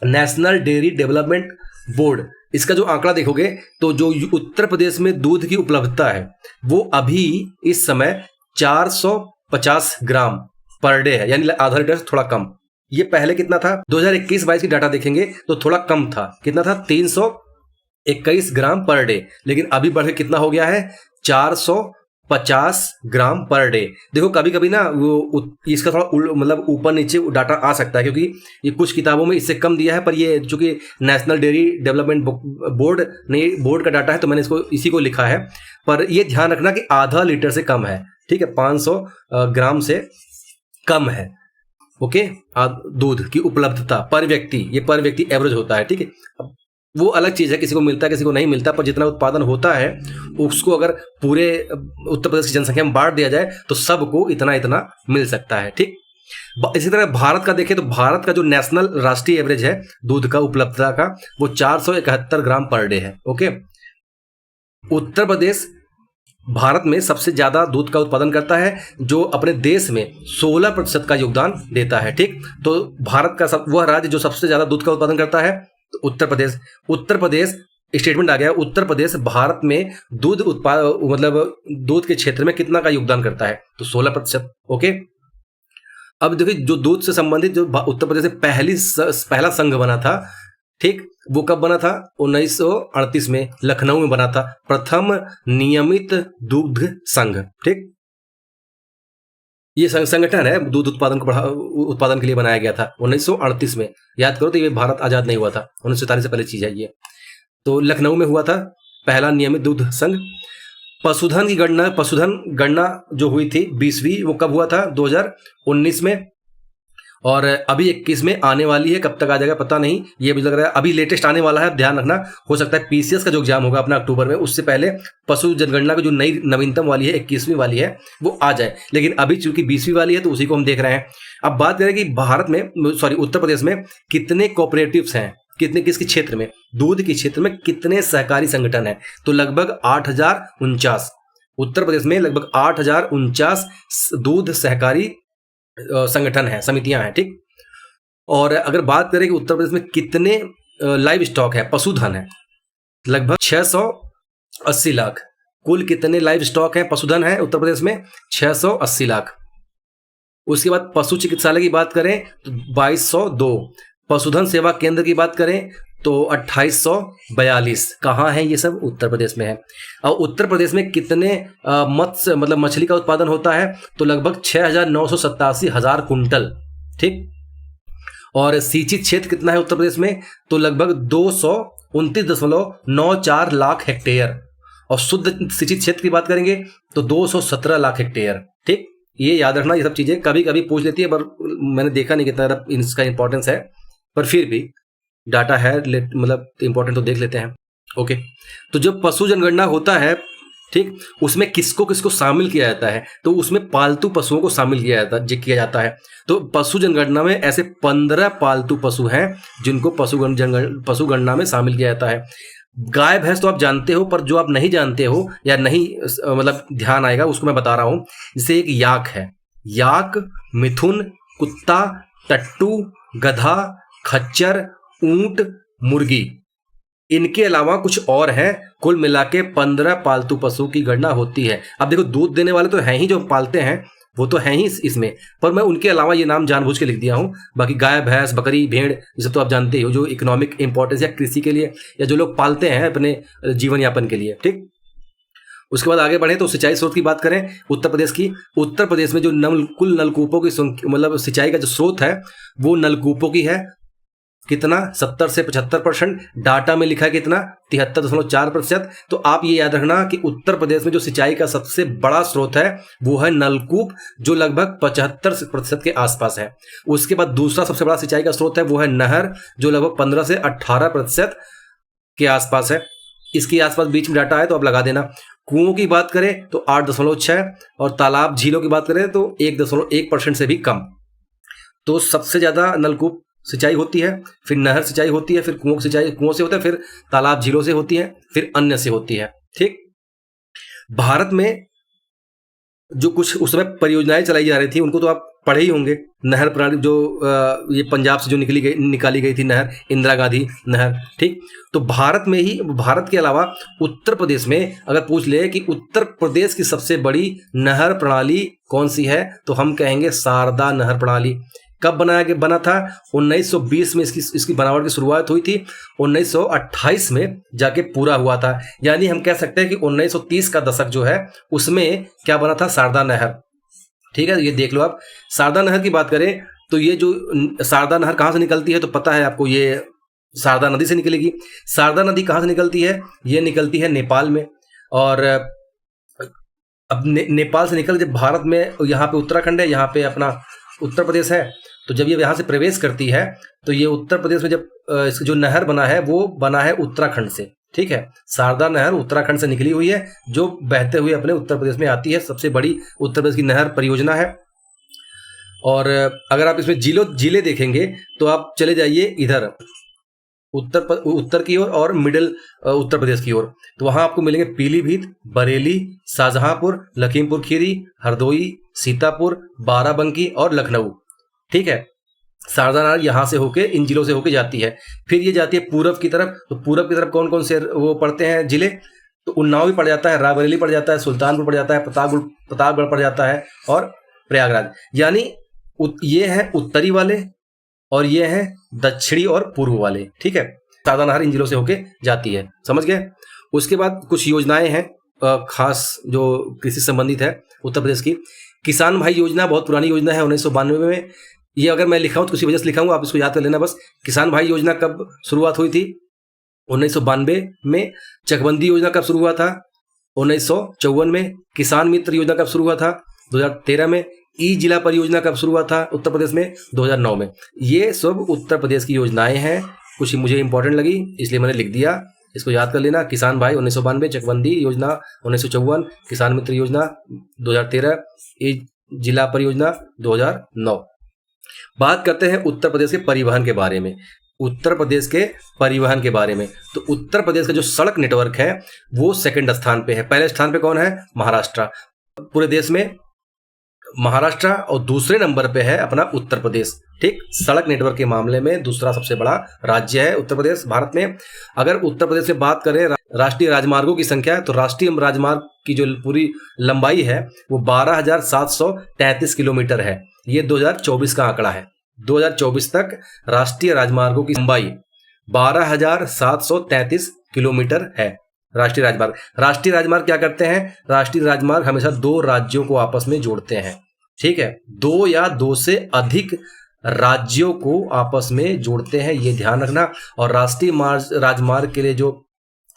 S1: नेशनल डेयरी डेवलपमेंट बोर्ड, इसका जो आंकड़ा देखोगे तो जो उत्तर प्रदेश में दूध की उपलब्धता है वो अभी इस समय 450 ग्राम पर डे है, यानी आधा लीटर से थोड़ा कम। ये पहले कितना था? 2021-22 की डाटा देखेंगे तो थोड़ा कम था। कितना था? 321 ग्राम पर डे। लेकिन अभी बढ़ के कितना हो गया है? 450 ग्राम पर डे। देखो, कभी कभी ना वो इसका थोड़ा मतलब ऊपर नीचे डाटा आ सकता है, क्योंकि ये कुछ किताबों में इससे कम दिया है, पर ये चूंकि नेशनल डेयरी डेवलपमेंट बोर्ड का डाटा है तो मैंने इसी को लिखा है। पर ये ध्यान रखना कि आधा लीटर से कम है, ठीक है, 500 ग्राम से कम है। ओके, दूध की उपलब्धता पर व्यक्ति, ये पर व्यक्ति एवरेज होता है, ठीक है। अब वो अलग चीज़ है, किसी को मिलता है किसी को नहीं मिलता, पर जितना उत्पादन होता है उसको अगर पूरे उत्तर प्रदेश की जनसंख्या में बांट दिया जाए तो सबको इतना इतना मिल सकता है, ठीक। इसी तरह भारत का देखें तो भारत का जो नेशनल राष्ट्रीय एवरेज है दूध का उपलब्धता का, वो 471 ग्राम पर डे है। ओके, उत्तर प्रदेश भारत में सबसे ज्यादा दूध का उत्पादन करता है, जो अपने देश में 16% का योगदान देता है, ठीक। तो भारत का वह राज्य जो सबसे ज्यादा दूध का उत्पादन करता है, तो उत्तर प्रदेश स्टेटमेंट आ गया। उत्तर प्रदेश भारत में दूध के क्षेत्र में कितना का योगदान करता है, तो 16%। ओके, अब देखिए, जो दूध से संबंधित जो उत्तर प्रदेश में पहला संघ बना था, ठीक, वो कब बना था? 1938 में लखनऊ में बना था, प्रथम नियमित दुग्ध संघ, ठीक। ये संगठन है, दूध उत्पादन के लिए बनाया गया था 1938 में। याद करो तो ये भारत आजाद नहीं हुआ था, 1947 से पहले चीज है ये। तो लखनऊ में हुआ था पहला नियमित दुग्ध संघ। पशुधन गणना जो हुई थी 20वीं, वो कब हुआ था? 2019 में। और अभी 21 में आने वाली है, कब तक आ जाएगा पता नहीं, ये मुझे लग रहा है अभी लेटेस्ट आने वाला है, ध्यान रखना। हो सकता है पीसीएस का जो एग्जाम होगा अपना अक्टूबर में, उससे पहले पशु जनगणना की जो नई नवीनतम वाली है 21वीं वाली है वो आ जाए। लेकिन अभी चूंकि 20वीं वाली है तो उसी को हम देख रहे हैं। अब बात करें कि उत्तर प्रदेश में कितने कोऑपरेटिव्स हैं, किसके क्षेत्र में? दूध के क्षेत्र में कितने सहकारी संगठन है? तो लगभग 8049। उत्तर प्रदेश में लगभग 8049 दूध सहकारी संगठन है, समितियां हैं, ठीक। और अगर बात करें कि उत्तर प्रदेश में कितने लाइव स्टॉक है, पशुधन है, लगभग 680 लाख। कुल कितने लाइव स्टॉक है, पशुधन है उत्तर प्रदेश में? 680 लाख। उसके बाद पशु चिकित्सालय की बात करें तो 2202। पशुधन सेवा केंद्र की बात करें तो 2842। कहाँ है ये सब? उत्तर प्रदेश में है। और उत्तर प्रदेश में कितने मछली का उत्पादन होता है? तो लगभग 6,987,000 कुंटल, ठीक। और सिंचित क्षेत्र कितना है उत्तर प्रदेश में? तो लगभग 229.94 लाख हेक्टेयर। और शुद्ध सिंचित क्षेत्र की बात करेंगे तो 217 लाख हेक्टेयर। ठीक, ये याद रखना, ये सब चीजें कभी कभी पूछ लेती है, पर मैंने देखा नहीं कितना इसका इंपॉर्टेंस है, पर फिर भी डाटा है, मतलब इंपॉर्टेंट तो देख लेते हैं। ओके, तो जब पशु जनगणना होता है, ठीक, उसमें किसको किसको शामिल किया जाता है, तो उसमें पालतू पशुओं को शामिल किया जाता है। तो पशु जनगणना में ऐसे 15 पालतू पशु हैं जिनको पशु गणना में शामिल किया जाता है। गाय भैंस तो आप जानते हो, पर जो आप नहीं जानते हो या नहीं मतलब ध्यान आएगा उसको मैं बता रहा हूं। जैसे एक याक है, याक, मिथुन, कुत्ता, टट्टू, गधा, खच्चर, ऊंट, मुर्गी, इनके अलावा कुछ और हैं। कुल मिला के 15 पालतू पशु की गणना होती है। अब देखो, दूध देने वाले तो हैं ही, जो पालते हैं वो तो हैं ही इसमें, पर मैं उनके अलावा ये नाम जानबूझ के लिख दिया हूं। बाकी गाय, भैंस, बकरी, भेड़, ये सब तो आप जानते हो, जो इकोनॉमिक इंपॉर्टेंस या कृषि के लिए या जो लोग पालते हैं अपने जीवन यापन के लिए। ठीक, उसके बाद आगे बढ़े तो सिंचाई स्रोत की बात करें उत्तर प्रदेश की। उत्तर प्रदेश में जो कुल नलकूपों की मतलब सिंचाई का जो स्रोत है वो नलकूपों की है। कितना? 70 से 75%। डाटा में लिखा है कितना? 73.4%। तो आप ये याद रखना कि उत्तर प्रदेश में जो सिंचाई का सबसे बड़ा स्रोत है वो है नलकूप, जो लगभग 75% के आसपास है। उसके बाद दूसरा सबसे बड़ा सिंचाई का स्रोत है वो है नहर, जो लगभग 15 से 18% के आसपास है। इसके आसपास बीच में डाटा है तो आप लगा देना। कुओं की बात करें तो 8.6, और तालाब झीलों की बात करें तो 1.1% से भी कम। तो सबसे ज्यादा नलकूप सिंचाई होती है, फिर नहर सिंचाई होती है, फिर कुओं सिंचाई कुओं से होता है, फिर तालाब झीलों से होती है, फिर अन्य से होती है। ठीक, भारत में जो कुछ उस समय परियोजनाएं चलाई जा रही थी उनको तो आप पढ़े ही होंगे। नहर प्रणाली जो ये पंजाब से जो निकाली गई थी नहर, इंदिरा गांधी नहर। ठीक, तो भारत में ही, भारत के अलावा उत्तर प्रदेश में अगर पूछ ले कि उत्तर प्रदेश की सबसे बड़ी नहर प्रणाली कौन सी है, तो हम कहेंगे शारदा नहर प्रणाली। कब बना था? 1920 में इसकी बनावट की शुरुआत हुई थी, 1928 में जाके पूरा हुआ था। यानी हम कह सकते हैं कि 1930 का दशक जो है उसमें क्या बना था? शारदा नहर। ठीक है, ये देख लो आप। शारदा नहर की बात करें तो ये जो शारदा नहर कहाँ से निकलती है तो पता है आपको, ये शारदा नदी से निकलेगी। शारदा नदी कहाँ से निकलती है? ये निकलती है नेपाल में, और अब नेपाल से निकल, जब भारत में यहाँ पे उत्तराखंड है, यहाँ पे अपना उत्तर प्रदेश है, तो जब ये यहाँ से प्रवेश करती है तो ये उत्तर प्रदेश में जब जो नहर बना है वो बना है उत्तराखंड से। ठीक है, शारदा नहर उत्तराखंड से निकली हुई है, जो बहते हुए अपने उत्तर प्रदेश में आती है। सबसे बड़ी उत्तर प्रदेश की नहर परियोजना है। और अगर आप इसमें जिले देखेंगे तो आप चले जाइए इधर उत्तर की ओर और मिडिल उत्तर प्रदेश की ओर, तो वहां आपको मिलेंगे पीलीभीत, बरेली, शाहजहांपुर, लखीमपुर खीरी, हरदोई, सीतापुर, बाराबंकी और लखनऊ। ठीक है, शारदा नहर यहाँ से होके, इन जिलों से होके जाती है। फिर ये जाती है पूरब की तरफ, तो पूरब की तरफ कौन कौन से वो पड़ते हैं जिले? तो उन्नाव भी पड़ जाता है, रायबरेली पड़ जाता है, सुल्तानपुर पड़ जाता है, प्रतापगढ़ पड़ जाता है, और प्रयागराज। यानी ये है उत्तरी वाले और ये है दक्षिणी और पूर्व वाले। ठीक है, शारदा नहर इन जिलों से होके जाती है, समझ गए। उसके बाद कुछ योजनाएं हैं खास जो कृषि संबंधित है उत्तर प्रदेश की। किसान भाई योजना बहुत पुरानी योजना है, 1992 में। ये अगर मैं लिखा हूं तो किसी वजह से लिखा हूं, आप इसको याद कर लेना बस। किसान भाई योजना कब शुरुआत हुई थी? 1992 में। चकबंदी योजना कब शुरू हुआ था? 1954 में। किसान मित्र योजना कब शुरू हुआ था? 2013 में। ई जिला परियोजना कब शुरू हुआ था उत्तर प्रदेश में? 2009 में। ये सब उत्तर प्रदेश की योजनाएं हैं, कुछ मुझे इंपॉर्टेंट लगी इसलिए मैंने लिख दिया, इसको याद कर लेना। किसान भाई 1992, चकबंदी योजना 1954, किसान मित्र योजना 2013, ई जिला परियोजना 2009। बात करते हैं उत्तर प्रदेश के परिवहन के बारे में। उत्तर प्रदेश के परिवहन के बारे में, तो उत्तर प्रदेश का जो सड़क नेटवर्क है वो सेकंड स्थान पे है। पहले स्थान पे कौन है? महाराष्ट्र। पूरे देश में महाराष्ट्र, और दूसरे नंबर पे है अपना उत्तर प्रदेश। ठीक, सड़क नेटवर्क के मामले में दूसरा सबसे बड़ा राज्य है उत्तर प्रदेश भारत में। अगर उत्तर प्रदेश में बात करें राष्ट्रीय राजमार्गों की संख्या, तो राष्ट्रीय राजमार्ग की जो पूरी लंबाई है वो 12,733 किलोमीटर है। ये 2024 का आंकड़ा है। 2024 तक राष्ट्रीय राजमार्गों की लंबाई 12,733 किलोमीटर है। राष्ट्रीय राजमार्ग क्या करते हैं? राष्ट्रीय राजमार्ग हमेशा दो राज्यों को आपस में जोड़ते हैं। ठीक है, दो या दो से अधिक राज्यों को आपस में जोड़ते हैं, ये ध्यान रखना। और राष्ट्रीय राजमार्ग के लिए जो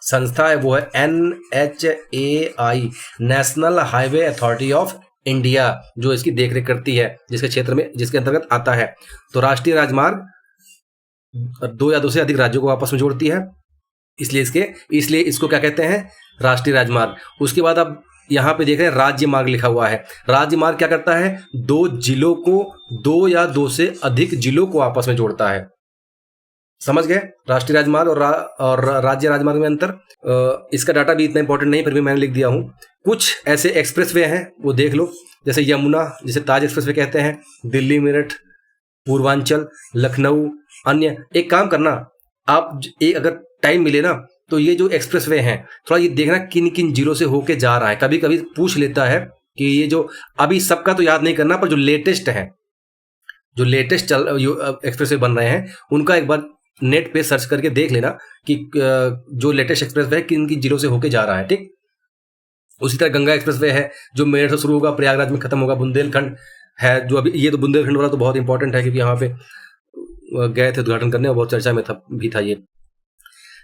S1: संस्था है वो है NHAI, national highway authority of India, जो इसकी देखरेख करती है, जिसके क्षेत्र में, जिसके अंतर्गत आता है। तो राष्ट्रीय राजमार्ग 2 या 2 से अधिक राज्यों को आपस में जोड़ती है, इसलिए इसको क्या कहते हैं, राष्ट्रीय राजमार्ग। उसके बाद आप यहाँ पे देख रहे हैं राज्य मार्ग लिखा हुआ है। राज्य मार्ग क्या करता है, 2 जिलों को, 2 या 2 से अधिक जिलों को आपस में जोड़ता है। समझ गए राष्ट्रीय राजमार्ग और राज्य राजमार्ग में अंतर। इसका डाटा भी इतना इंपॉर्टेंट नहीं, फिर भी मैंने लिख दिया हूँ। कुछ ऐसे एक्सप्रेसवे हैं वो देख लो, जैसे यमुना, जिसे ताज एक्सप्रेसवे कहते हैं, दिल्ली मेरठ, पूर्वांचल, लखनऊ, अन्य। एक काम करना आप, अगर टाइम मिले ना, तो ये जो एक्सप्रेसवे हैं थोड़ा ये देखना किन किन जिलों से होके जा रहा है। कभी कभी पूछ लेता है कि ये जो, अभी सबका तो याद नहीं करना, पर जो लेटेस्ट है, जो लेटेस्ट एक्सप्रेसवे बन रहे हैं, उनका एक बार नेट पे सर्च करके देख लेना कि जो लेटेस्ट एक्सप्रेसवे है किन किन जिलों से होके जा रहा है। ठीक, उसी तरह गंगा एक्सप्रेसवे है जो मेरठ से शुरू होगा, प्रयागराज में खत्म होगा। बुंदेलखंड है जो अभी, ये तो बुंदेलखंड वाला तो बहुत इंपॉर्टेंट है, क्योंकि यहाँ पे गए थे उद्घाटन करने और बहुत चर्चा में था ये।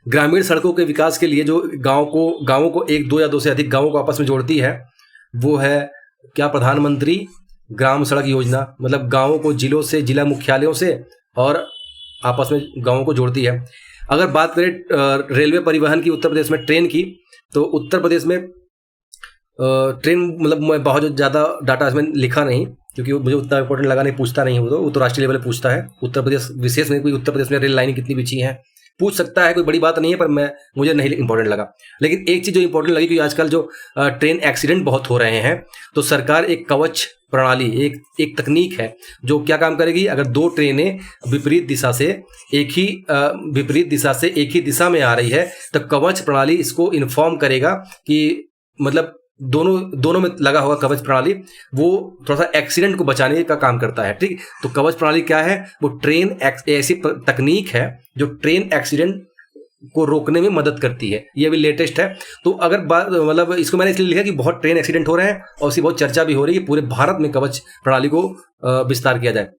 S1: ग्रामीण सड़कों के विकास के लिए जो गांवों को 1, 2 या 2 से अधिक गांवों को आपस में जोड़ती है, वो है क्या, प्रधानमंत्री ग्राम सड़क योजना। मतलब गांवों को जिलों से, जिला मुख्यालयों से और आपस में गांवों को जोड़ती है। अगर बात करें रेलवे परिवहन की उत्तर प्रदेश में, ट्रेन की, तो उत्तर प्रदेश में ट्रेन, मतलब मैं बहुत ज़्यादा डाटा इसमें लिखा नहीं, क्योंकि मुझे उतना इंपॉर्टेंट लगा नहीं, पूछता नहीं वो तो राष्ट्रीय लेवल पे पूछता है। उत्तर प्रदेश विशेष में, कोई उत्तर प्रदेश में रेल लाइनें कितनी बिछी हैं पूछ सकता है, कोई बड़ी बात नहीं है, पर मुझे नहीं इंपॉर्टेंट लगा। लेकिन एक चीज़ जो इंपॉर्टेंट लगी, कि आजकल जो ट्रेन एक्सीडेंट बहुत हो रहे हैं, तो सरकार एक कवच प्रणाली, एक तकनीक है जो क्या काम करेगी। अगर 2 ट्रेनें विपरीत दिशा से एक ही दिशा में आ रही है, तो कवच प्रणाली इसको इन्फॉर्म करेगा कि, मतलब दोनों में लगा हुआ कवच प्रणाली वो थोड़ा सा एक्सीडेंट को बचाने का काम करता है। ठीक, तो कवच प्रणाली क्या है, वो ऐसी तकनीक है जो ट्रेन एक्सीडेंट को रोकने में मदद करती है। ये भी लेटेस्ट है। तो अगर बात, मतलब इसको मैंने इसलिए लिखा कि बहुत ट्रेन एक्सीडेंट हो रहे हैं और इसकी बहुत चर्चा भी हो रही है कि पूरे भारत में कवच प्रणाली को विस्तार किया जाए।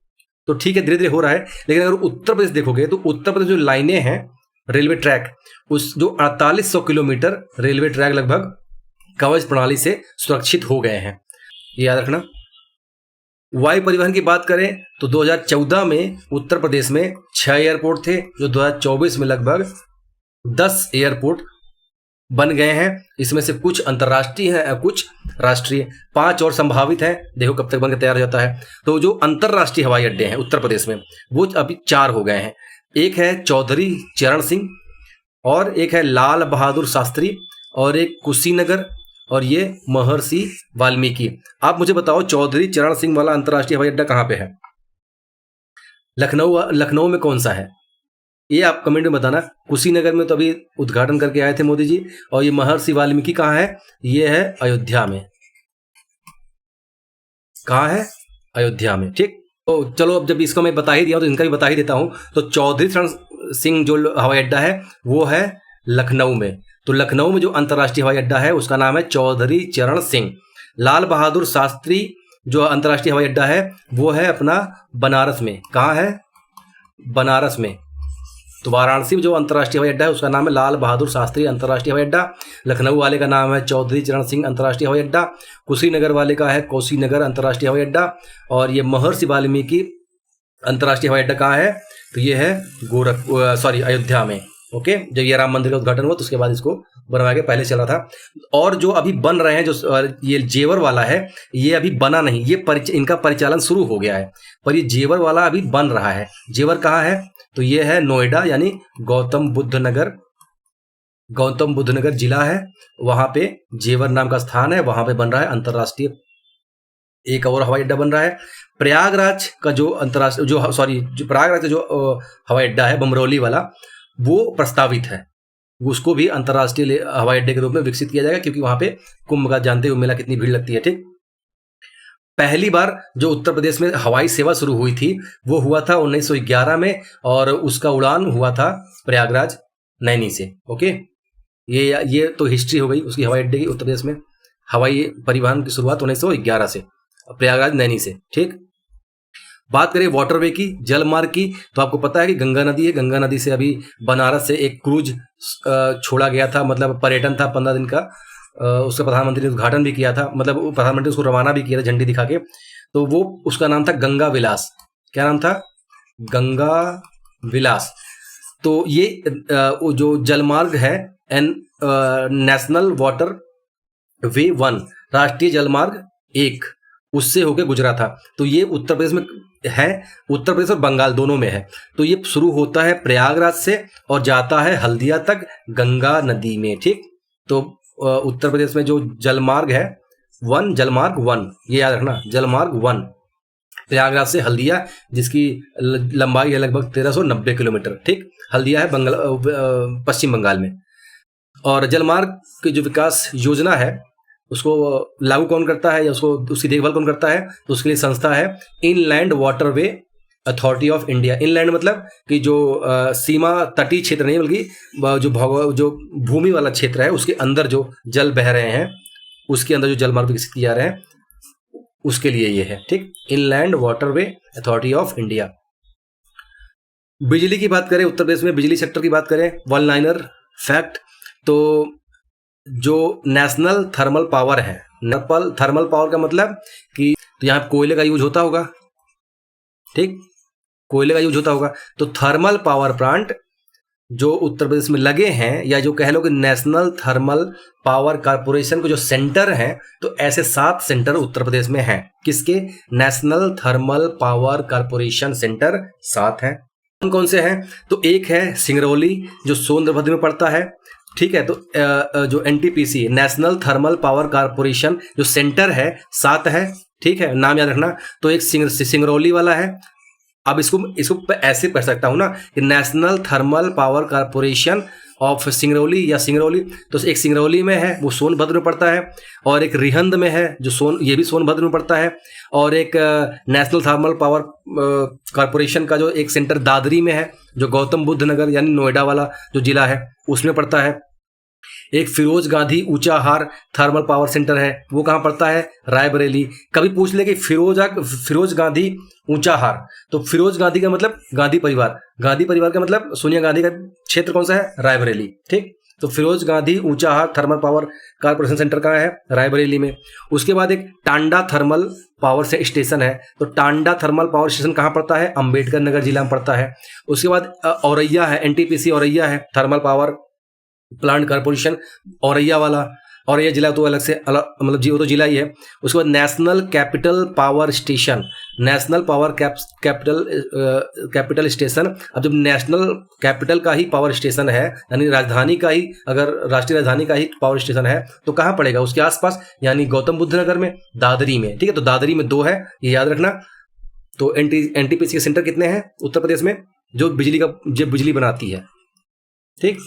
S1: तो ठीक है, धीरे धीरे हो रहा है। लेकिन अगर उत्तर प्रदेश देखोगे, तो उत्तर प्रदेश जो लाइनें हैं, रेलवे ट्रैक, उस जो 4800 किलोमीटर रेलवे ट्रैक लगभग कवच प्रणाली से सुरक्षित हो गए हैं, ये याद रखना। वायु परिवहन की बात करें तो 2014 में उत्तर प्रदेश में 6 एयरपोर्ट थे, जो 2024 में लगभग 10 एयरपोर्ट बन गए हैं। इसमें से कुछ अंतर्राष्ट्रीय हैं, कुछ राष्ट्रीय, 5 और संभावित हैं। देखो कब तक बनकर तैयार हो जाता है। तो जो अंतर्राष्ट्रीय हवाई अड्डे हैं उत्तर प्रदेश में, वो अभी 4 हो गए हैं। एक है चौधरी चरण सिंह, और एक है लाल बहादुर शास्त्री, और एक कुशीनगर, और ये महर्षि वाल्मीकि। आप मुझे बताओ, चौधरी चरण सिंह वाला अंतर्राष्ट्रीय हवाई अड्डा कहाँ पे है? लखनऊ में कौन सा है, ये आप कमेंट में बताना। कुशीनगर में तो अभी उद्घाटन करके आए थे मोदी जी। और ये महर्षि वाल्मीकि कहाँ है? ये है अयोध्या में। कहाँ है? अयोध्या में। ठीक, तो चलो अब जब इसको मैं बता ही दिया तो इनका भी बता ही देता हूँ। तो चौधरी चरण सिंह जो हवाई अड्डा है वो है लखनऊ में। तो लखनऊ में जो अंतर्राष्ट्रीय हवाई अड्डा है उसका नाम है चौधरी चरण सिंह। लाल बहादुर शास्त्री जो अंतर्राष्ट्रीय हवाई अड्डा है वो है अपना बनारस में। कहाँ है? बनारस में। तो वाराणसी में जो अंतर्राष्ट्रीय हवाई अड्डा है उसका नाम है लाल बहादुर शास्त्री अंतर्राष्ट्रीय हवाई अड्डा। लखनऊ वाले का नाम है चौधरी चरण सिंह अंतर्राष्ट्रीय हवाई अड्डा। कुशीनगर वाले का है कुशीनगर अंतर्राष्ट्रीय हवाई अड्डा। और ये महर्षि वाल्मीकि अंतर्राष्ट्रीय हवाई अड्डा कहाँ है? तो ये है अयोध्या में। ओके, जब ये राम मंदिर का उद्घाटन हुआ तो उसके बाद इसको बनवा के पहले चला था। और जो अभी बन रहे हैं, जो ये जेवर वाला है, ये अभी बना नहीं, ये इनका परिचालन शुरू हो गया है, पर ये जेवर वाला अभी बन रहा है। जेवर कहाँ है? तो ये है नोएडा, यानी गौतम बुद्ध नगर जिला है, वहां पे जेवर नाम का स्थान है, वहां पे बन रहा है अंतर्राष्ट्रीय एक और हवाई अड्डा बन रहा है। प्रयागराज का जो प्रयागराज का जो हवाई अड्डा है बमरौली वाला, वो प्रस्तावित है, उसको भी अंतर्राष्ट्रीय हवाई अड्डे के रूप में विकसित किया जाएगा, क्योंकि वहां पे कुंभ का जानते हो मेला कितनी भीड़ लगती है। ठीक, पहली बार जो उत्तर प्रदेश में हवाई सेवा शुरू हुई थी वो हुआ था 1911 में, और उसका उड़ान हुआ था प्रयागराज नैनी से। ओके, ये तो हिस्ट्री हो गई उसकी हवाई अड्डे की। उत्तर प्रदेश में हवाई परिवहन की शुरुआत 1911 से, प्रयागराज नैनी से। ठीक, बात करें वाटरवे की, जल मार्ग की, तो आपको पता है कि गंगा नदी है। गंगा नदी से अभी बनारस से एक क्रूज छोड़ा गया था, मतलब पर्यटन था 15 दिन का। उसका प्रधानमंत्री ने उद्घाटन भी किया था, मतलब प्रधानमंत्री उसको रवाना भी किया था झंडी दिखा के। तो वो उसका नाम था गंगा विलास। क्या नाम था? गंगा विलास। तो ये जो जलमार्ग है नेशनल वाटर वे 1, राष्ट्रीय जलमार्ग 1, उससे होकर गुजरा था। तो ये उत्तर प्रदेश में है, उत्तर प्रदेश और बंगाल दोनों में है। तो ये शुरू होता है प्रयागराज से और जाता है हल्दिया तक गंगा नदी में। ठीक, तो उत्तर प्रदेश में जो जलमार्ग है जलमार्ग 1, ये याद रखना, जलमार्ग 1 प्रयागराज से हल्दिया, जिसकी लंबाई है लगभग 1390 किलोमीटर। ठीक, हल्दिया है पश्चिम बंगाल में। और जलमार्ग की जो विकास योजना है उसको लागू कौन करता है या उसकी देखभाल कौन करता है? तो उसके लिए संस्था है inland waterway authority of India. Inland मतलब कि जो सीमा तटीय क्षेत्र नहीं, बल्कि जो भूमि वाला क्षेत्र है उसके अंदर जो जल बह रहे हैं, उसके अंदर जो जलमार्ग विकसित किए जा रहे हैं, उसके लिए ये है। ठीक, inland waterway authority of India. बिजली की बात करें, उत्तर प्रदेश में बिजली सेक्टर की बात करें, वन लाइनर फैक्ट, तो जो नेशनल थर्मल पावर है, थर्मल पावर का मतलब कि तो यहाँ कोयले का यूज होता होगा। ठीक, कोयले का यूज होता होगा। तो थर्मल पावर प्लांट जो उत्तर प्रदेश में लगे हैं, या जो कह लो कि नेशनल थर्मल पावर कॉर्पोरेशन को जो सेंटर हैं, तो ऐसे 7 सेंटर उत्तर प्रदेश में हैं। किसके? National thermal power corporation centre 7 हैं। कौन कौन से हैं? तो एक है सिंगरौली जो सोनभद्र में पड़ता है। ठीक है, तो जो NTPC national thermal power corporation जो सेंटर है 7 है। ठीक है, नाम याद रखना। तो एक सिंगरौली वाला है। अब इसको ऐसे पढ़ सकता हूं ना कि national thermal power corporation of Singrauli या सिंगरौली। तो एक सिंगरौली में है, वो सोनभद्र में पड़ता है, और एक रिहंद में है जो ये भी सोनभद्र में पड़ता है, और एक नेशनल थर्मल पावर कॉर्पोरेशन का जो एक सेंटर दादरी में है, जो गौतम बुद्ध नगर यानी नोएडा वाला जो जिला है उसमें पड़ता है। एक Feroze Gandhi Unchahar thermal power centre है, वो कहाँ पड़ता है? रायबरेली। कभी पूछ ले कि फिरोज गांधी ऊंचाहार, तो फिरोज गांधी का मतलब गांधी परिवार का मतलब सोनिया गांधी का क्षेत्र कौन सा है? रायबरेली। ठीक, तो Feroze Gandhi Unchahar thermal power corporation centre कहाँ है? रायबरेली में। उसके बाद एक टांडा थर्मल पावर से स्टेशन है, तो टांडा थर्मल पावर स्टेशन कहाँ पड़ता है? अंबेडकर नगर जिला में पड़ता है। उसके बाद औरैया है, एनटीपीसी औरैया है, thermal power plant corporation Auraiya वाला। औरैया जिला तो अलग से मतलब वो तो जिला ही है। उसके बाद national capital power station, national power capital station. अब जब नेशनल कैपिटल का ही पावर स्टेशन है, यानी राजधानी का ही, अगर राष्ट्रीय राजधानी का ही पावर स्टेशन है, तो कहाँ पड़ेगा? उसके आसपास, यानी गौतम बुद्ध नगर में, दादरी में। ठीक है, तो दादरी में 2 है, ये याद रखना। तो एनटीपीसी के सेंटर कितने हैं उत्तर प्रदेश में जो बिजली बनाती है? ठीक,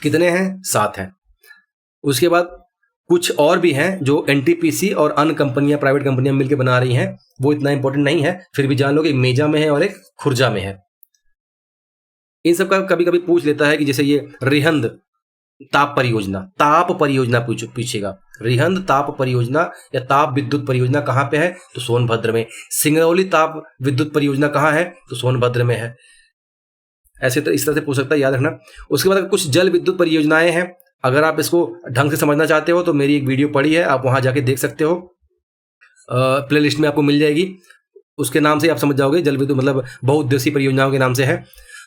S1: कितने हैं? 7 हैं। उसके बाद कुछ और भी हैं जो एनटीपीसी और अन्य कंपनियां, प्राइवेट कंपनियां मिलकर बना रही हैं, वो इतना इंपॉर्टेंट नहीं है, फिर भी जान लो कि मेजा में है और एक खुर्जा में है। इन सब का कभी कभी पूछ लेता है कि जैसे ये रिहंद ताप परियोजना पूछेगा। रिहंद ताप परियोजना या ताप विद्युत परियोजना कहाँ पे है? तो सोनभद्र में। सिंगरौली ताप विद्युत परियोजना कहाँ है? तो सोनभद्र में है। ऐसे तो इस तरह से पूछ सकता है, याद रखना। उसके बाद कुछ जल विद्युत परियोजनाएं हैं, अगर आप इसको ढंग से समझना चाहते हो तो मेरी एक वीडियो पड़ी है, आप वहां जाके देख सकते हो, प्लेलिस्ट में आपको मिल जाएगी। उसके नाम से आप समझ जाओगे, जल विद्युत मतलब बहुउद्देशीय परियोजनाओं के नाम से है।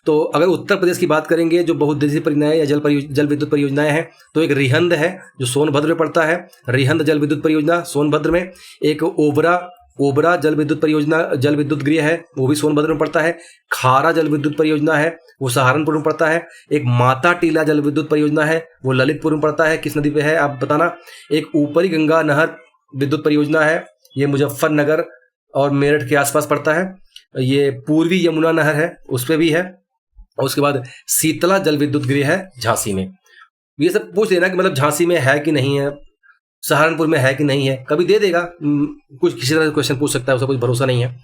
S1: तो अगर उत्तर प्रदेश की बात करेंगे जो बहुउद्देशीय परियोजनाएं या जल विद्युत परियोजनाएं हैं, तो एक रिहंद है जो सोनभद्र में पड़ता है, रिहंद जल विद्युत परियोजना सोनभद्र में। एक ओबरा जल विद्युत परियोजना, जल विद्युत गृह है, वो भी सोनभद्र में पड़ता है। खारा जल विद्युत परियोजना है, वो सहारनपुर में पड़ता है। एक माता टीला जल विद्युत परियोजना है, वो ललितपुर में पड़ता है। किस नदी पे है आप बताना। एक ऊपरी गंगा नहर विद्युत परियोजना है, ये मुजफ्फरनगर और मेरठ के आसपास पड़ता है। ये पूर्वी यमुना नहर है, उस पर भी है। और उसके बाद शीतला जल विद्युत गृह है झांसी में। ये सब पूछ लेना कि मतलब झांसी में है कि नहीं है, सहारनपुर में है कि नहीं है, कभी दे देगा, कुछ किसी तरह से क्वेश्चन पूछ सकता है, उसका कुछ भरोसा नहीं है।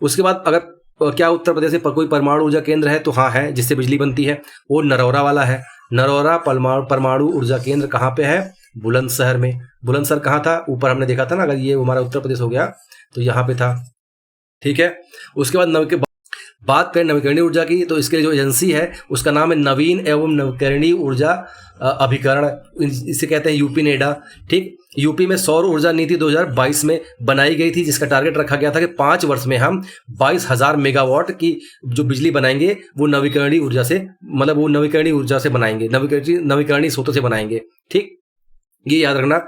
S1: उसके बाद अगर क्या उत्तर प्रदेश में कोई परमाणु ऊर्जा केंद्र है, तो हाँ है, जिससे बिजली बनती है, वो नरौरा वाला है। नरौरा परमाणु ऊर्जा केंद्र कहाँ पे है? बुलंदशहर में। बुलंदशहर कहाँ था? ऊपर हमने देखा था ना, अगर ये हमारा उत्तर प्रदेश हो गया तो यहाँ पे था। ठीक है, उसके बाद बात करें नवीकरणीय ऊर्जा की, तो इसके लिए जो एजेंसी है उसका नाम है नवीन एवं नवीकरणीय ऊर्जा अभिकरण, इसे कहते हैं यूपी नेडा। ठीक, यूपी में सौर ऊर्जा नीति 2022 में बनाई गई थी, जिसका टारगेट रखा गया था कि 5 वर्ष में हम 22,000 मेगावाट की जो बिजली बनाएंगे वो नवीकरणीय ऊर्जा से, मतलब वो नवीकरणीय ऊर्जा से बनाएंगे, नवीकरणीय स्रोतों से बनाएंगे। ठीक, ये याद रखना।